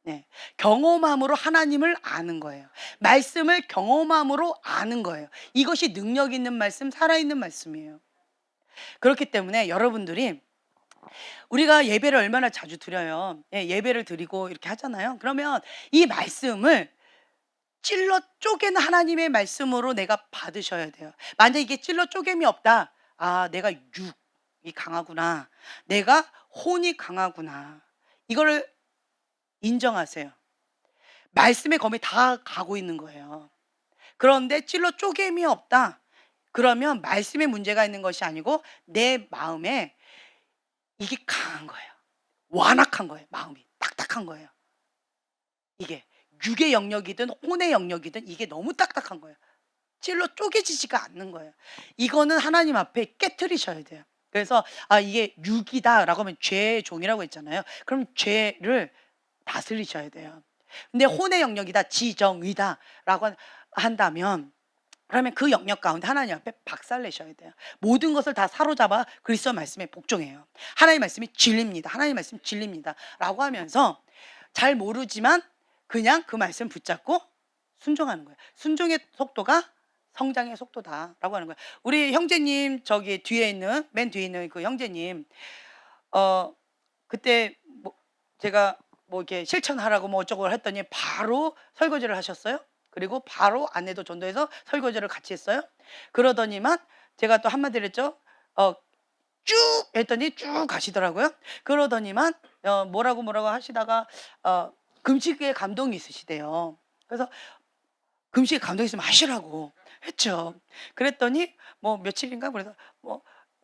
네. 경험함으로 하나님을 아는 거예요. 말씀을 경험함으로 아는 거예요. 이것이 능력 있는 말씀, 살아있는 말씀이에요. 그렇기 때문에 여러분들이, 우리가 예배를 얼마나 자주 드려요. 예배를 드리고 이렇게 하잖아요. 그러면 이 말씀을 찔러 쪼개는 하나님의 말씀으로 내가 받으셔야 돼요. 만약 이게 찔러 쪼개미 없다, 내가 육이 강하구나, 내가 혼이 강하구나, 이거를 인정하세요. 말씀의 검이 다 가고 있는 거예요. 그런데 찔러 쪼개미 없다, 그러면 말씀에 문제가 있는 것이 아니고 내 마음에 이게 강한 거예요. 완악한 거예요. 마음이 딱딱한 거예요. 이게 육의 영역이든 혼의 영역이든 이게 너무 딱딱한 거예요. 찔러 쪼개지지가 않는 거예요. 이거는 하나님 앞에 깨트리셔야 돼요. 그래서 이게 육이다라고 하면 죄의 종이라고 했잖아요. 그럼 죄를 다스리셔야 돼요. 근데 혼의 영역이다, 지정의다라고 한다면 그러면 그 영역 가운데 하나님 앞에 박살내셔야 돼요. 모든 것을 다 사로잡아 그리스도 말씀에 복종해요. 하나님 말씀이 진리입니다. 하나님 말씀 진리입니다. 라고 하면서 잘 모르지만 그냥 그 말씀 붙잡고 순종하는 거예요. 순종의 속도가 성장의 속도다라고 하는 거예요. 우리 형제님 저기 뒤에 있는 맨 뒤에 있는 그 형제님 그때 뭐 제가 뭐 이렇게 실천하라고 뭐 어쩌고 했더니 바로 설거지를 하셨어요. 그리고 바로 아내도 전도해서 설거지를 같이 했어요. 그러더니만 제가 또 한마디를 했죠. 쭉 했더니 쭉 가시더라고요. 그러더니만 뭐라고 하시다가 금식에 감동이 있으시대요. 그래서 금식에 감동 있으면 하시라고 했죠. 그랬더니 뭐 며칠인가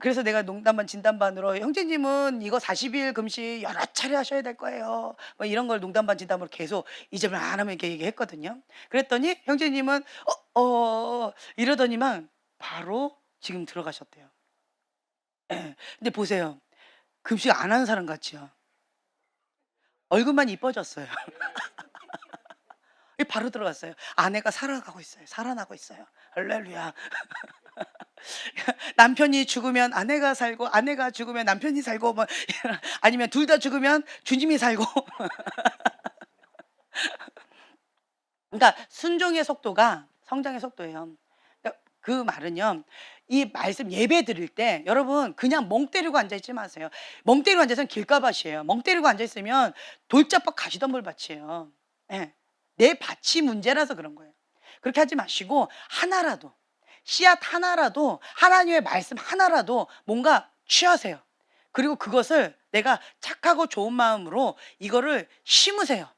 그래서 내가 농담반 진담반으로 형제님은 이거 40일 금식 여러 차례 하셔야 될 거예요. 뭐 이런 걸 농담반 진담으로 계속 잊으면 안 하면 이렇게 얘기했거든요. 그랬더니 형제님은 이러더니만 바로 지금 들어가셨대요. 예. 근데 보세요. 금식 안 하는 사람 같지요. 얼굴만 이뻐졌어요. 바로 들어갔어요. 아내가 살아가고 있어요. 살아나고 있어요. 할렐루야. 남편이 죽으면 아내가 살고 아내가 죽으면 남편이 살고 뭐 아니면 둘 다 죽으면 주님이 살고. 그러니까 순종의 속도가 성장의 속도예요. 그러니까 그 말은요. 이 말씀 예배 드릴 때 여러분 그냥 멍 때리고 앉아 있지 마세요. 멍 때리고 앉아 있으면 길가밭이에요. 멍 때리고 앉아 있으면 돌짝밭 가시덤불 밭이에요. 예. 내 밭이 문제라서 그런 거예요. 그렇게 하지 마시고 하나라도 씨앗 하나라도 하나님의 말씀 하나라도 뭔가 취하세요. 그리고 그것을 내가 착하고 좋은 마음으로 이거를 심으세요.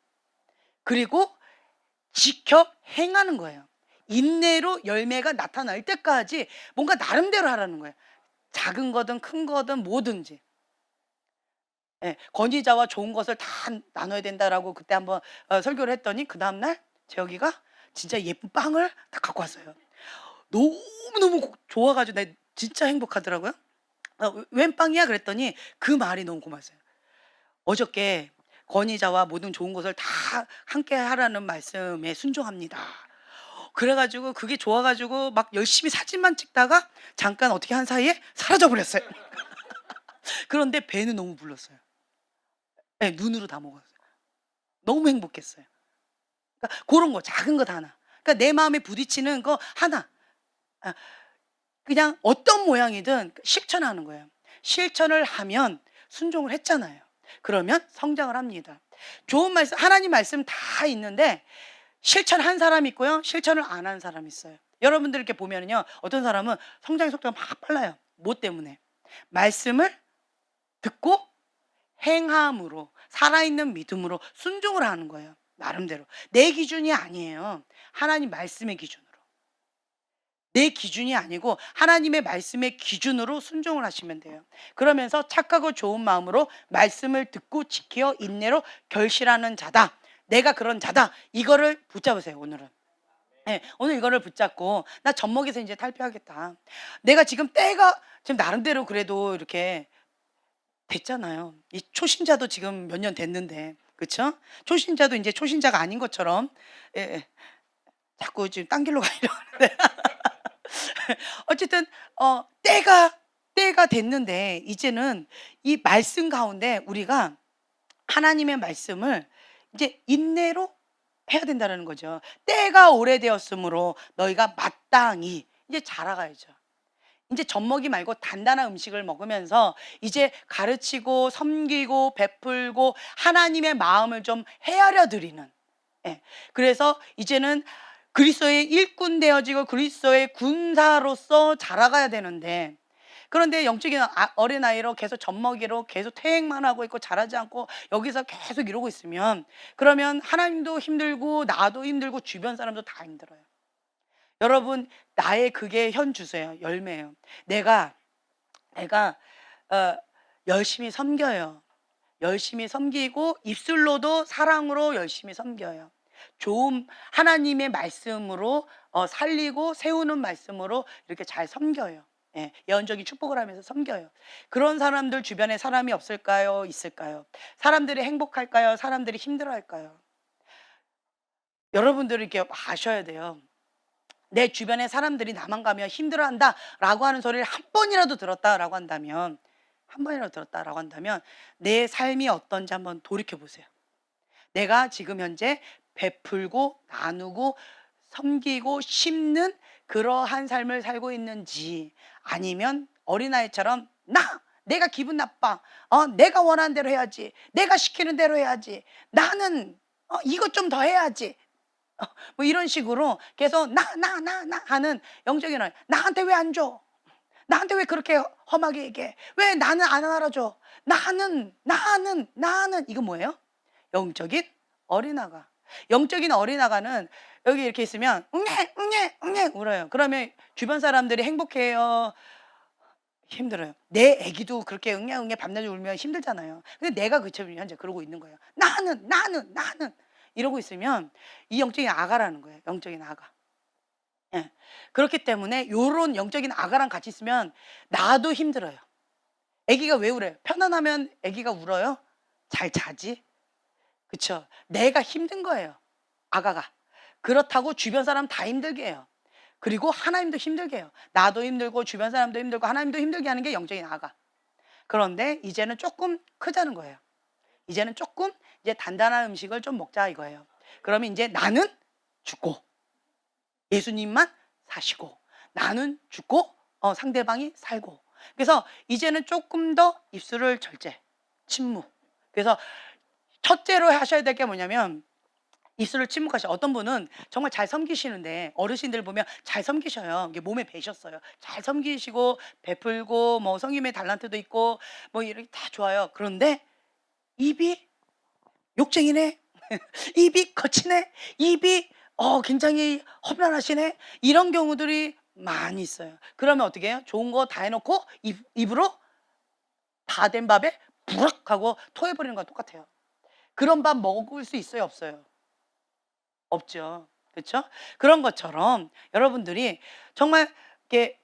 그리고 지켜 행하는 거예요. 인내로 열매가 나타날 때까지 뭔가 나름대로 하라는 거예요. 작은 거든 큰 거든 뭐든지. 예, 권위자와 좋은 것을 다 나눠야 된다라고 그때 한번 설교를 했더니 그 다음날 재혁이가 진짜 예쁜 빵을 다 갖고 왔어요. 너무너무 좋아가지고 나 진짜 행복하더라고요. 웬 빵이야? 그랬더니 그 말이 너무 고마웠어요. 어저께 권위자와 모든 좋은 것을 다 함께 하라는 말씀에 순종합니다. 그래가지고 그게 좋아가지고 막 열심히 사진만 찍다가 잠깐 어떻게 한 사이에 사라져 버렸어요. 그런데 배는 너무 불렀어요. 네, 눈으로 다 먹었어요. 너무 행복했어요. 그러니까 그런 거 작은 것 하나. 그러니까 내 마음에 부딪히는 거 하나. 아, 그냥 어떤 모양이든 실천하는 거예요. 실천을 하면 순종을 했잖아요. 그러면 성장을 합니다. 좋은 말씀, 하나님 말씀 다 있는데 실천한 사람이 있고요. 실천을 안 한 사람이 있어요. 여러분들 이렇게 보면은요. 어떤 사람은 성장의 속도가 막 빨라요. 뭐 때문에? 말씀을 듣고 행함으로 살아있는 믿음으로 순종을 하는 거예요. 나름대로. 내 기준이 아니에요. 하나님 말씀의 기준으로. 내 기준이 아니고 하나님의 말씀의 기준으로 순종을 하시면 돼요. 그러면서 착하고 좋은 마음으로 말씀을 듣고 지켜 인내로 결실하는 자다. 내가 그런 자다. 이거를 붙잡으세요, 오늘은. 네, 오늘 이거를 붙잡고 나 젖먹이서 이제 탈피하겠다. 내가 지금 때가 지금 나름대로 그래도 이렇게 됐잖아요. 이 초신자도 지금 몇 년 됐는데, 그렇죠? 초신자도 이제 초신자가 아닌 것처럼 예, 예. 자꾸 지금 딴 길로 가려는데 어쨌든 때가 됐는데 이제는 이 말씀 가운데 우리가 하나님의 말씀을 이제 인내로 해야 된다는 거죠. 때가 오래되었으므로 너희가 마땅히 이제 자라가야죠. 이제 젖먹이 말고 단단한 음식을 먹으면서 이제 가르치고 섬기고 베풀고 하나님의 마음을 좀 헤아려 드리는. 예. 그래서 이제는 그리스도의 일꾼 되어지고 그리스도의 군사로서 자라가야 되는데 그런데 영적인 어린아이로 계속 젖먹이로 계속 퇴행만 하고 있고 자라지 않고 여기서 계속 이러고 있으면 그러면 하나님도 힘들고 나도 힘들고 주변 사람도 다 힘들어요. 여러분 나의 그게 현 주소예요. 열매예요. 내가 열심히 섬겨요. 열심히 섬기고 입술로도 사랑으로 열심히 섬겨요. 좋은 하나님의 말씀으로 살리고 세우는 말씀으로 이렇게 잘 섬겨요. 예, 예언적인 축복을 하면서 섬겨요. 그런 사람들 주변에 사람이 없을까요? 있을까요? 사람들이 행복할까요? 사람들이 힘들어할까요? 여러분들이 이렇게 아셔야 돼요. 내 주변의 사람들이 나만 가면 힘들어한다라고 하는 소리를 한 번이라도 들었다라고 한다면, 한 번이라도 들었다라고 한다면 내 삶이 어떤지 한번 돌이켜 보세요. 내가 지금 현재 베풀고 나누고 섬기고 심는 그러한 삶을 살고 있는지, 아니면 어린아이처럼 내가 기분 나빠, 내가 원하는 대로 해야지, 내가 시키는 대로 해야지, 나는 이것 좀 더 해야지, 뭐 이런 식으로 계속 나 하는 영적인 어린, 나한테 왜 안 줘? 나한테 왜 그렇게 험하게 얘기해? 왜 나는 안 알아줘? 나는 이거 뭐예요? 영적인 어린아가. 영적인 어린아가는 여기 이렇게 있으면 응애 울어요. 그러면 주변 사람들이 행복해요, 힘들어요? 내 애기도 그렇게 응애 밤낮 울면 힘들잖아요. 근데 내가 그처럼 현재 그러고 있는 거예요. 나는 이러고 있으면 이 영적인 아가라는 거예요. 영적인 아가. 예. 그렇기 때문에 요런 영적인 아가랑 같이 있으면 나도 힘들어요. 애기가 왜 울어요? 편안하면 애기가 울어요? 잘 자지? 그쵸? 내가 힘든 거예요, 아가가. 그렇다고 주변 사람 다 힘들게 해요. 그리고 하나님도 힘들게 해요. 나도 힘들고 주변 사람도 힘들고 하나님도 힘들게 하는 게 영적인 아가. 그런데 이제는 조금 크자는 거예요. 이제는 조금 이제 단단한 음식을 좀 먹자 이거예요. 그러면 이제 나는 죽고 예수님만 사시고, 나는 죽고 상대방이 살고. 그래서 이제는 조금 더 입술을 절제, 침묵. 그래서 첫째로 하셔야 될 게 뭐냐면 입술을 침묵하셔. 어떤 분은 정말 잘 섬기시는데, 어르신들 보면 잘 섬기셔요. 이게 몸에 배셨어요. 잘 섬기시고 베풀고 뭐 성김의 달란트도 있고 뭐 이렇게 다 좋아요. 그런데 입이 욕쟁이네. 입이 거치네. 입이 굉장히 험난하시네. 이런 경우들이 많이 있어요. 그러면 어떻게 해요? 좋은 거 다 해놓고 입으로 다 된 밥에 부럭 하고 토해버리는 거랑 똑같아요. 그런 밥 먹을 수 있어요, 없어요? 없죠. 그렇죠? 그런 것처럼 여러분들이 정말 이렇게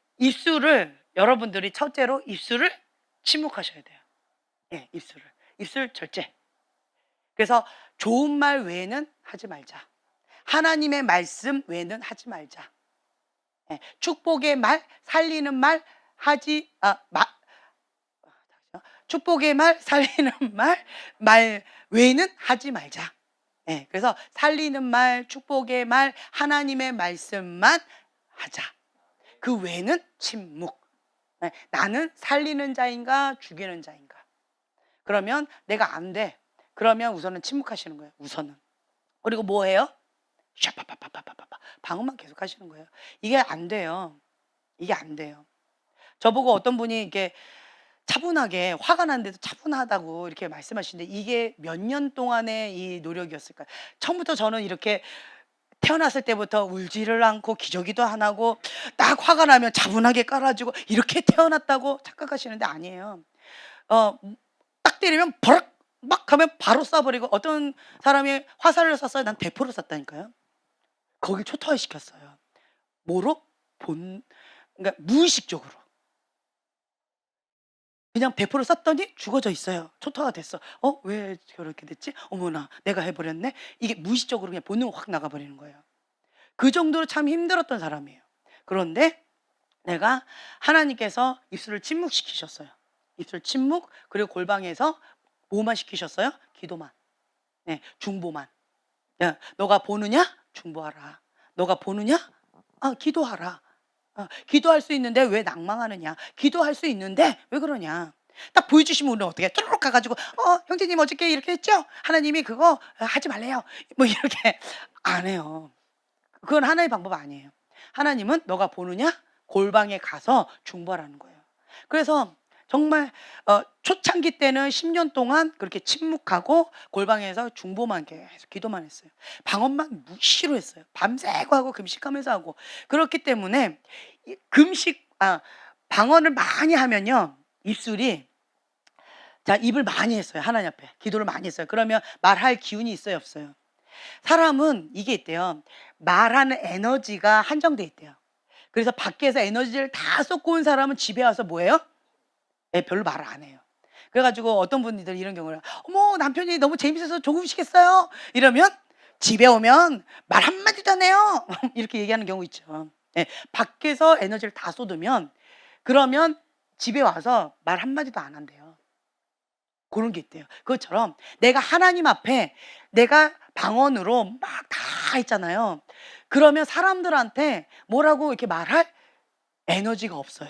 여러분들이 첫째로 입술을 침묵하셔야 돼요. 예, 입술 절제. 그래서 좋은 말 외에는 하지 말자. 하나님의 말씀 외에는 하지 말자. 예, 축복의 말, 살리는 말 축복의 말, 살리는 말 외에는 하지 말자. 예, 그래서 살리는 말, 축복의 말, 하나님의 말씀만 하자. 그 외에는 침묵. 예, 나는 살리는 자인가 죽이는 자인가. 그러면 내가 안 돼. 그러면 우선은 침묵하시는 거예요. 우선은. 그리고 뭐 해요? 샤파파파파파파 방언만 계속 하시는 거예요. 이게 안 돼요. 이게 안 돼요. 저보고 어떤 분이 이렇게 차분하게, 화가 나는데도 차분하다고 이렇게 말씀하시는데, 이게 몇 년 동안의 이 노력이었을까요? 처음부터 저는 이렇게 태어났을 때부터 울지를 않고 기저귀도 안 하고 딱 화가 나면 차분하게 깔아주고 이렇게 태어났다고 착각하시는데 아니에요. 딱 때리면 버럭 막 하면 바로 쏴버리고, 어떤 사람이 화살을 쐈어요. 난 대포를 쐈다니까요. 거길 초토화시켰어요. 뭐로? 그러니까 무의식적으로. 그냥 대포를 쐈더니 죽어져 있어요. 초토화가 됐어. 왜 저렇게 됐지? 어머나, 내가 해버렸네. 이게 무의식적으로 그냥 본능으로 확 나가버리는 거예요. 그 정도로 참 힘들었던 사람이에요. 그런데 내가 하나님께서 입술을 침묵시키셨어요. 입술 침묵, 그리고 골방에서 뭐만 시키셨어요? 기도만. 네, 중보만. 야, 너가 보느냐? 중보하라. 너가 보느냐? 기도하라. 기도할 수 있는데 왜 낭망하느냐? 기도할 수 있는데 왜 그러냐? 딱 보여주시면 우리는 어떻게 쭈르륵 가가지고 형제님 어저께 이렇게 했죠? 하나님이 그거 하지 말래요. 뭐 이렇게 안 해요. 그건 하나의 방법 아니에요. 하나님은 너가 보느냐? 골방에 가서 중보하라는 거예요. 그래서 정말 초창기 때는 10년 동안 그렇게 침묵하고 골방에서 중보만 계속 기도만 했어요. 방언만 무시로 했어요. 밤새고 하고 금식하면서 하고. 그렇기 때문에 방언을 많이 하면요, 입술이, 자, 입을 많이 했어요. 하나님 앞에 기도를 많이 했어요. 그러면 말할 기운이 있어요, 없어요? 사람은 이게 있대요. 말하는 에너지가 한정돼 있대요. 그래서 밖에서 에너지를 다 쏟고 온 사람은 집에 와서 뭐예요? 별로 말을 안 해요. 그래가지고 어떤 분들 이런 경우는, 어머, 남편이 너무 재밌어서 좋으시겠어요? 이러면 집에 오면 말 한마디도 안 해요. 이렇게 얘기하는 경우 있죠. 예, 밖에서 에너지를 다 쏟으면 그러면 집에 와서 말 한마디도 안 한대요. 그런 게 있대요. 그것처럼 내가 하나님 앞에 내가 방언으로 막 다 있잖아요. 그러면 사람들한테 뭐라고 이렇게 말할 에너지가 없어요.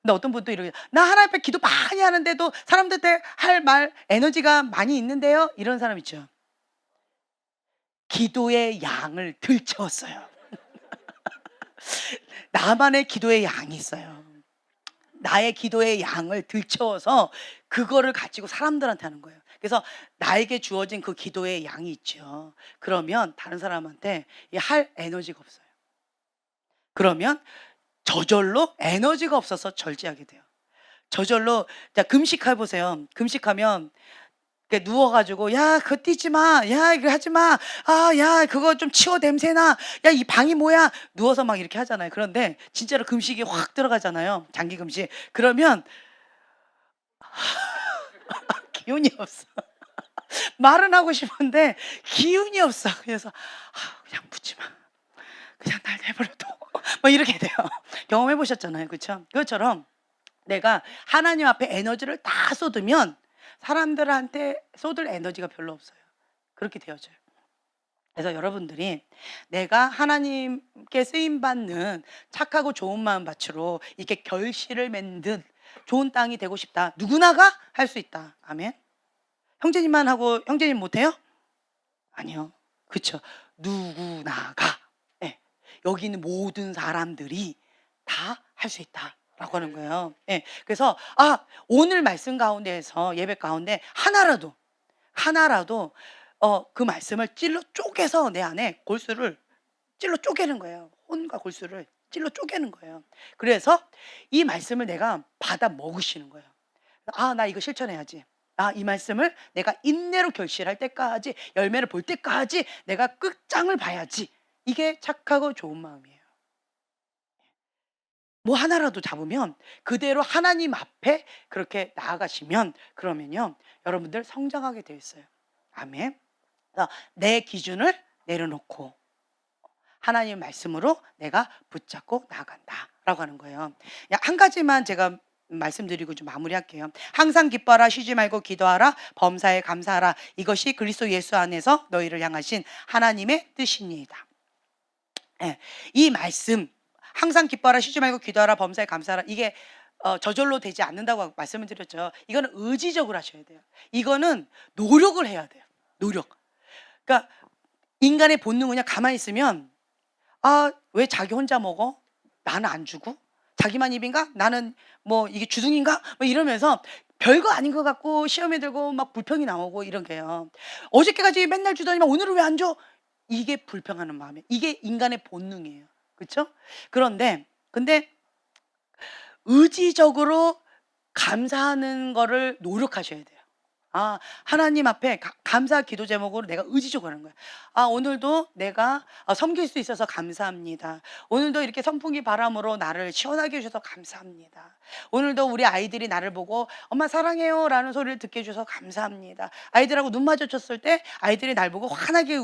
근데 어떤 분도 이러게 나 하나님 앞에 기도 많이 하는데도 사람들한테 할 말 에너지가 많이 있는데요. 이런 사람 있죠. 기도의 양을 들채웠어요. 나만의 기도의 양이 있어요. 나의 기도의 양을 들채워서 그거를 가지고 사람들한테 하는 거예요. 그래서 나에게 주어진 그 기도의 양이 있죠. 그러면 다른 사람한테 할 에너지가 없어요. 그러면 저절로 에너지가 없어서 절제하게 돼요. 저절로 자 금식해 보세요. 금식하면 이렇게 누워 가지고 "야 그거 뛰지 마. 야 이거 하지 마. 아 야 그거 좀 치워 냄새나. 야 이 방이 뭐야." 누워서 막 이렇게 하잖아요. 그런데 진짜로 금식이 확 들어가잖아요, 장기 금식. 그러면 기운이 없어. 말은 하고 싶은데 기운이 없어. 그래서 '그냥 묻지 마. 그냥 날 내버려 둬.' 막 이렇게 돼요. 경험해 보셨잖아요. 그쵸? 그것처럼 내가 하나님 앞에 에너지를 다 쏟으면 사람들한테 쏟을 에너지가 별로 없어요. 그렇게 되어져요. 그래서 여러분들이 내가 하나님께 쓰임 받는 착하고 좋은 마음 밭으로 이렇게 결실을 맺는 듯 좋은 땅이 되고 싶다. 누구나가 할 수 있다. 아멘. 형제님만 하고 형제님 못해요? 아니요. 그쵸. 누구나가. 예. 여기 있는 모든 사람들이 다 할 수 있다라고 하는 거예요. 예. 그래서 오늘 말씀 가운데에서 예배 가운데 하나라도 그 말씀을 찔러 쪼개서 내 안에 골수를 찔러 쪼개는 거예요. 혼과 골수를 찔러 쪼개는 거예요. 그래서 이 말씀을 내가 받아 먹으시는 거예요. 나 이거 실천해야지. 이 말씀을 내가 인내로 결실할 때까지 열매를 볼 때까지 내가 끝장을 봐야지. 이게 착하고 좋은 마음이에요. 뭐 하나라도 잡으면 그대로 하나님 앞에 그렇게 나아가시면 그러면요. 여러분들 성장하게 되어 있어요. 아멘. 그래서 내 기준을 내려놓고 하나님 말씀으로 내가 붙잡고 나아간다라고 하는 거예요. 한 가지만 제가 말씀드리고 좀 마무리할게요. 항상 기뻐하라, 쉬지 말고 기도하라, 범사에 감사하라. 이것이 그리스도 예수 안에서 너희를 향하신 하나님의 뜻입니다. 예, 이 말씀 항상 기뻐하라, 쉬지 말고 기도하라, 범사에 감사하라. 이게 저절로 되지 않는다고 말씀을 드렸죠. 이거는 의지적으로 하셔야 돼요. 이거는 노력을 해야 돼요. 노력. 그러니까 인간의 본능은 그냥 가만히 있으면 왜 자기 혼자 먹어? 나는 안 주고? 자기만 입인가? 나는 뭐 이게 주둥인가? 뭐 이러면서 별거 아닌 것 같고 시험에 들고 막 불평이 나오고 이런 게요. 어저께까지 맨날 주더니만 오늘은 왜 안 줘? 이게 불평하는 마음이에요. 이게 인간의 본능이에요. 그렇죠? 근데 의지적으로 감사하는 거를 노력하셔야 돼요. 하나님 앞에 감사 기도 제목으로 내가 의지적으로 하는 거야. 오늘도 내가 섬길 수 있어서 감사합니다. 오늘도 이렇게 선풍기 바람으로 나를 시원하게 해주셔서 감사합니다. 오늘도 우리 아이들이 나를 보고 엄마 사랑해요 라는 소리를 듣게 해주셔서 감사합니다. 아이들하고 눈 마주쳤을 때 아이들이 날 보고 환하게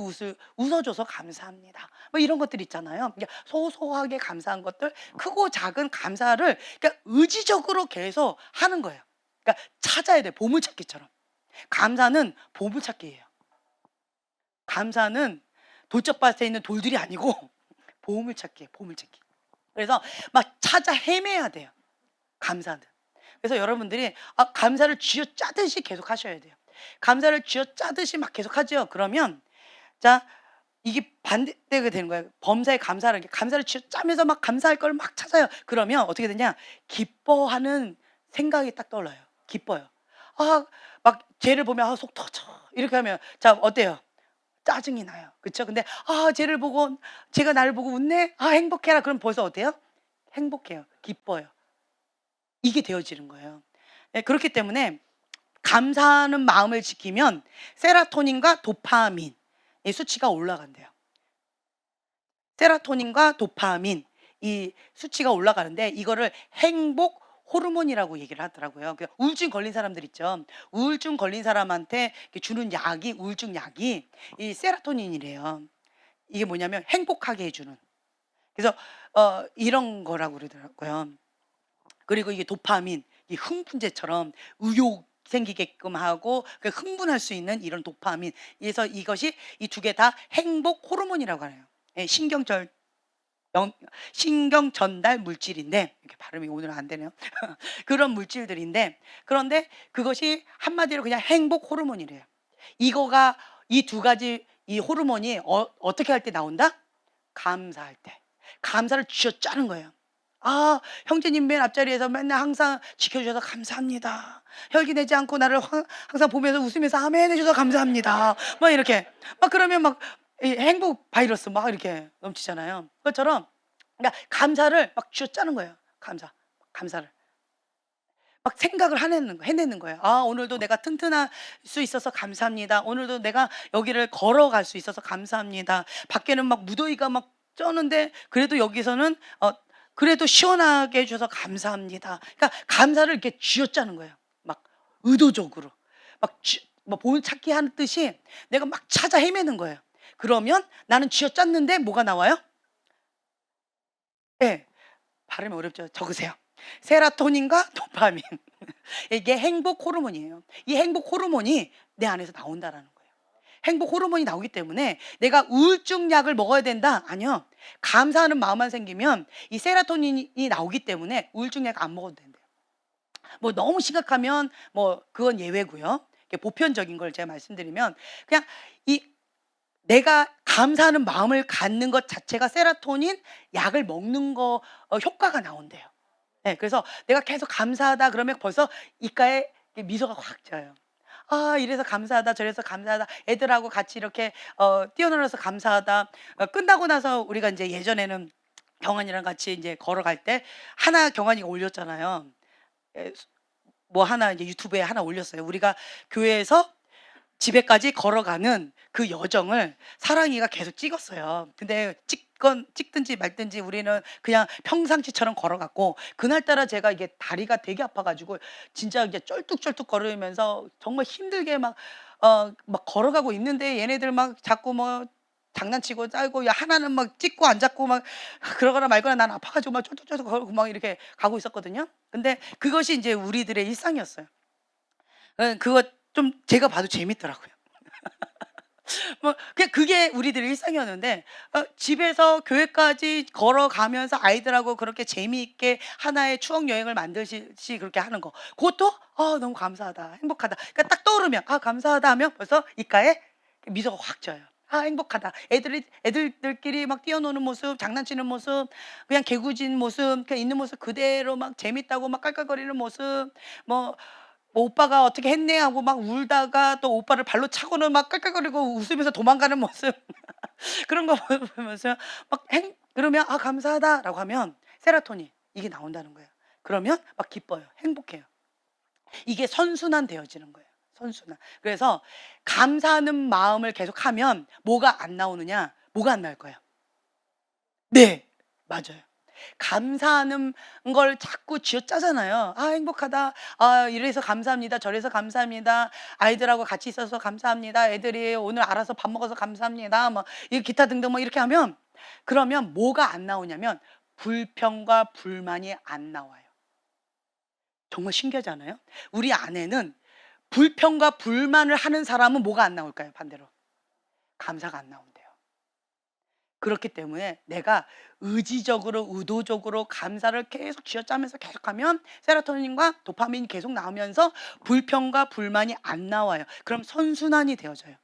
웃어줘서 감사합니다. 뭐 이런 것들 있잖아요. 그러니까 소소하게 감사한 것들, 크고 작은 감사를 그러니까 의지적으로 계속 하는 거예요. 그러니까 찾아야 돼. 보물찾기처럼. 감사는 보물찾기예요. 감사는 돌짝밭에 있는 돌들이 아니고 보물찾기예요. 보물찾기. 그래서 막 찾아 헤매야 돼요. 감사는. 그래서 여러분들이 감사를 쥐어짜듯이 계속 하셔야 돼요. 감사를 쥐어짜듯이 막 계속 하죠. 그러면 자 이게 반대가 되는 거예요. 범사에 감사를 쥐어짜면서 막 감사할 걸 막 찾아요. 그러면 어떻게 되냐? 기뻐하는 생각이 딱 떠올라요. 기뻐요. 막 쟤를 보면 속 터져. 이렇게 하면 자 어때요? 짜증이 나요. 그렇죠? 근데 쟤를 보고 쟤가 나를 보고 웃네. 행복해라. 그럼 벌써 어때요? 행복해요. 기뻐요. 이게 되어지는 거예요. 네, 그렇기 때문에 감사하는 마음을 지키면 세라토닌과 도파민 이 수치가 올라간대요. 세라토닌과 도파민 이 수치가 올라가는데 이거를 행복 호르몬이라고 얘기를 하더라고요. 우울증 걸린 사람들 있죠. 우울증 걸린 사람한테 주는 약이 우울증 약이 이 세라토닌이래요. 이게 뭐냐면 행복하게 해주는. 그래서 이런 거라고 그러더라고요. 그리고 이게 도파민, 이 흥분제처럼 의욕 생기게끔 하고 그 흥분할 수 있는 이런 도파민. 그래서 이것이 이 두 개 다 행복 호르몬이라고 해요. 예, 신경 전달 물질인데, 이렇게 발음이 오늘은 안 되네요. 그런 물질들인데, 그런데 그것이 한마디로 그냥 행복 호르몬이래요. 이거가 이 두 가지 이 호르몬이 어떻게 할 때 나온다? 감사할 때. 감사를 쥐어짜는 거예요. 아, 형제님 맨 앞자리에서 맨날 항상 지켜주셔서 감사합니다. 혈기 내지 않고 나를 항상 보면서 웃으면서 아멘 해주셔서 감사합니다. 막 이렇게. 막 그러면 막 이 행복 바이러스 막 이렇게 넘치잖아요. 그것처럼 그러니까 감사를 막 쥐어짜는 거예요. 감사를. 막 생각을 해내는 거예요. 아, 오늘도 내가 튼튼할 수 있어서 감사합니다. 오늘도 내가 여기를 걸어갈 수 있어서 감사합니다. 밖에는 막 무더위가 막 쩌는데 그래도 여기서는 그래도 시원하게 해줘서 감사합니다. 그러니까 감사를 이렇게 쥐어짜는 거예요. 막 의도적으로 뭐 본 찾기 하는 듯이 내가 막 찾아 헤매는 거예요. 그러면 나는 쥐어짰는데 뭐가 나와요? 네, 발음이 어렵죠. 적으세요. 세라토닌과 도파민. 이게 행복 호르몬이에요. 이 행복 호르몬이 내 안에서 나온다라는 거예요. 행복 호르몬이 나오기 때문에 내가 우울증 약을 먹어야 된다? 아니요. 감사하는 마음만 생기면 이 세라토닌이 나오기 때문에 우울증 약 안 먹어도 된대요. 뭐 너무 심각하면 뭐 그건 예외고요. 이게 보편적인 걸 제가 말씀드리면 그냥 이 내가 감사하는 마음을 갖는 것 자체가 세라토닌 약을 먹는 거 효과가 나온대요. 네, 그래서 내가 계속 감사하다 그러면 벌써 입가에 미소가 확 져요. 아, 이래서 감사하다 저래서 감사하다 애들하고 같이 이렇게 뛰어놀아서 감사하다. 끝나고 나서 우리가 이제 예전에는 경환이랑 같이 이제 걸어갈 때 하나 경환이가 올렸잖아요. 에, 뭐 하나 이제 유튜브에 하나 올렸어요. 우리가 교회에서 집에까지 걸어가는 그 여정을 사랑이가 계속 찍었어요. 근데 찍든지 말든지 우리는 그냥 평상시처럼 걸어갔고, 그날따라 제가 이게 다리가 되게 아파가지고 진짜 이제 쩔뚝쩔뚝 걸으면서 정말 힘들게 막 걸어가고 있는데 얘네들 막 자꾸 뭐 장난치고 짤고, 야 하나는 막 찍고 안 잡고 막 그러거나 말거나 난 아파가지고 막 쩔뚝쩔뚝 걸고 막 이렇게 가고 있었거든요. 근데 그것이 이제 우리들의 일상이었어요. 그거 좀 제가 봐도 재밌더라고요. 뭐 그냥 그게 우리들의 일상이었는데 집에서 교회까지 걸어가면서 아이들하고 그렇게 재미있게 하나의 추억 여행을 만들듯이 그렇게 하는 거, 그것도 너무 감사하다, 행복하다. 그러니까 딱 떠오르면 감사하다 하면 벌써 입가에 미소가 확 져요. 아, 행복하다. 애들들끼리 막 뛰어노는 모습, 장난치는 모습, 그냥 개구진 모습, 그냥 있는 모습 그대로 막 재밌다고 막 깔깔거리는 모습, 뭐 오빠가 어떻게 했네 하고 막 울다가 또 오빠를 발로 차고는 막 깔깔거리고 웃으면서 도망가는 모습. 그런 거 보면서 그러면 감사하다라고 하면 세라토닌 이게 나온다는 거예요. 그러면 막 기뻐요. 행복해요. 이게 선순환 되어지는 거예요. 선순환. 그래서 감사하는 마음을 계속하면 뭐가 안 나오느냐? 뭐가 안 나올 거예요? 네, 맞아요. 감사하는 걸 자꾸 쥐어짜잖아요. 아, 행복하다. 아, 이래서 감사합니다. 저래서 감사합니다. 아이들하고 같이 있어서 감사합니다. 애들이 오늘 알아서 밥 먹어서 감사합니다. 뭐, 이 기타 등등 뭐 이렇게 하면, 그러면 뭐가 안 나오냐면 불평과 불만이 안 나와요. 정말 신기하지 않아요? 우리 안에는 불평과 불만을 하는 사람은 뭐가 안 나올까요? 반대로. 감사가 안 나온대요. 그렇기 때문에 내가 의지적으로 의도적으로 감사를 계속 쥐어짜면서 계속하면 세로토닌과 도파민이 계속 나오면서 불평과 불만이 안 나와요. 그럼 선순환이 되어져요.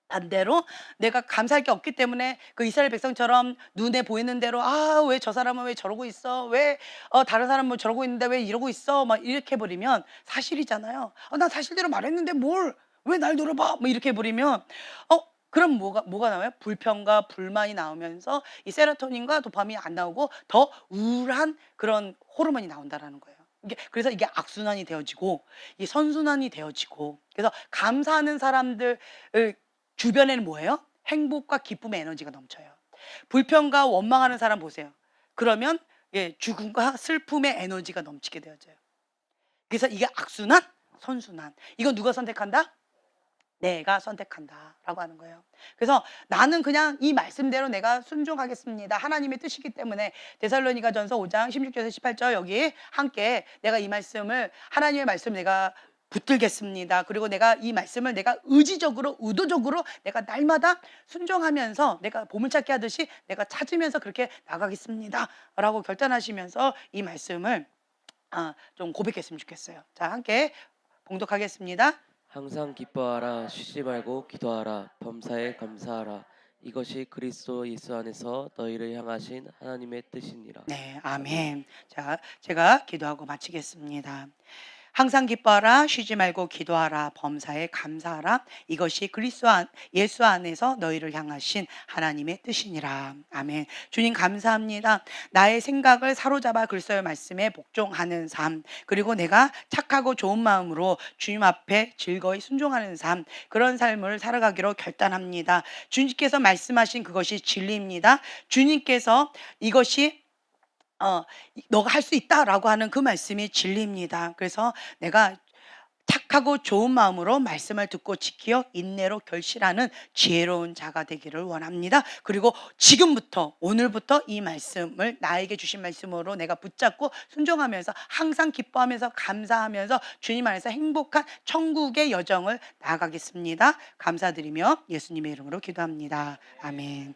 반대로 내가 감사할 게 없기 때문에 그 이스라엘 백성처럼 눈에 보이는 대로 왜 저 사람은 왜 저러고 있어? 왜 다른 사람은 저러고 있는데 왜 이러고 있어? 막 이렇게 해버리면 사실이잖아요. 난 사실대로 말했는데 뭘 왜 날 노려봐? 뭐 이렇게 해버리면 그럼 뭐가 나와요? 불평과 불만이 나오면서 이 세로토닌과 도파민이 안 나오고 더 우울한 그런 호르몬이 나온다라는 거예요. 그래서 이게 악순환이 되어지고 이 선순환이 되어지고, 그래서 감사하는 사람들 주변에는 뭐예요? 행복과 기쁨의 에너지가 넘쳐요. 불평과 원망하는 사람 보세요. 그러면 죽음과 슬픔의 에너지가 넘치게 되어져요. 그래서 이게 악순환, 선순환. 이거 누가 선택한다? 내가 선택한다라고 하는 거예요. 그래서 나는 그냥 이 말씀대로 내가 순종하겠습니다. 하나님의 뜻이기 때문에 데살로니가전서 5장 16절에서 18절 여기 함께 내가 이 말씀을 하나님의 말씀 내가 붙들겠습니다. 그리고 내가 이 말씀을 내가 의지적으로 의도적으로 내가 날마다 순종하면서 내가 보물찾기 하듯이 내가 찾으면서 그렇게 나가겠습니다라고 결단하시면서 이 말씀을 좀 고백했으면 좋겠어요. 자, 함께 봉독하겠습니다. 항상 기뻐하라 쉬지 말고 기도하라 범사에 감사하라 이것이 그리스도 예수 안에서 너희를 향하신 하나님의 뜻이니라. 네, 아멘. 자, 제가 기도하고 마치겠습니다. 항상 기뻐하라, 쉬지 말고 기도하라, 범사에 감사하라. 이것이 예수 안에서 너희를 향하신 하나님의 뜻이니라. 아멘. 주님 감사합니다. 나의 생각을 사로잡아 그리스도의 말씀에 복종하는 삶, 그리고 내가 착하고 좋은 마음으로 주님 앞에 즐거이 순종하는 삶, 그런 삶을 살아가기로 결단합니다. 주님께서 말씀하신 그것이 진리입니다. 주님께서 이것이 너가 할 수 있다라고 하는 그 말씀이 진리입니다. 그래서 내가 착하고 좋은 마음으로 말씀을 듣고 지키어 인내로 결실하는 지혜로운 자가 되기를 원합니다. 그리고 지금부터 오늘부터 이 말씀을 나에게 주신 말씀으로 내가 붙잡고 순종하면서 항상 기뻐하면서 감사하면서 주님 안에서 행복한 천국의 여정을 나아가겠습니다. 감사드리며 예수님의 이름으로 기도합니다. 아멘.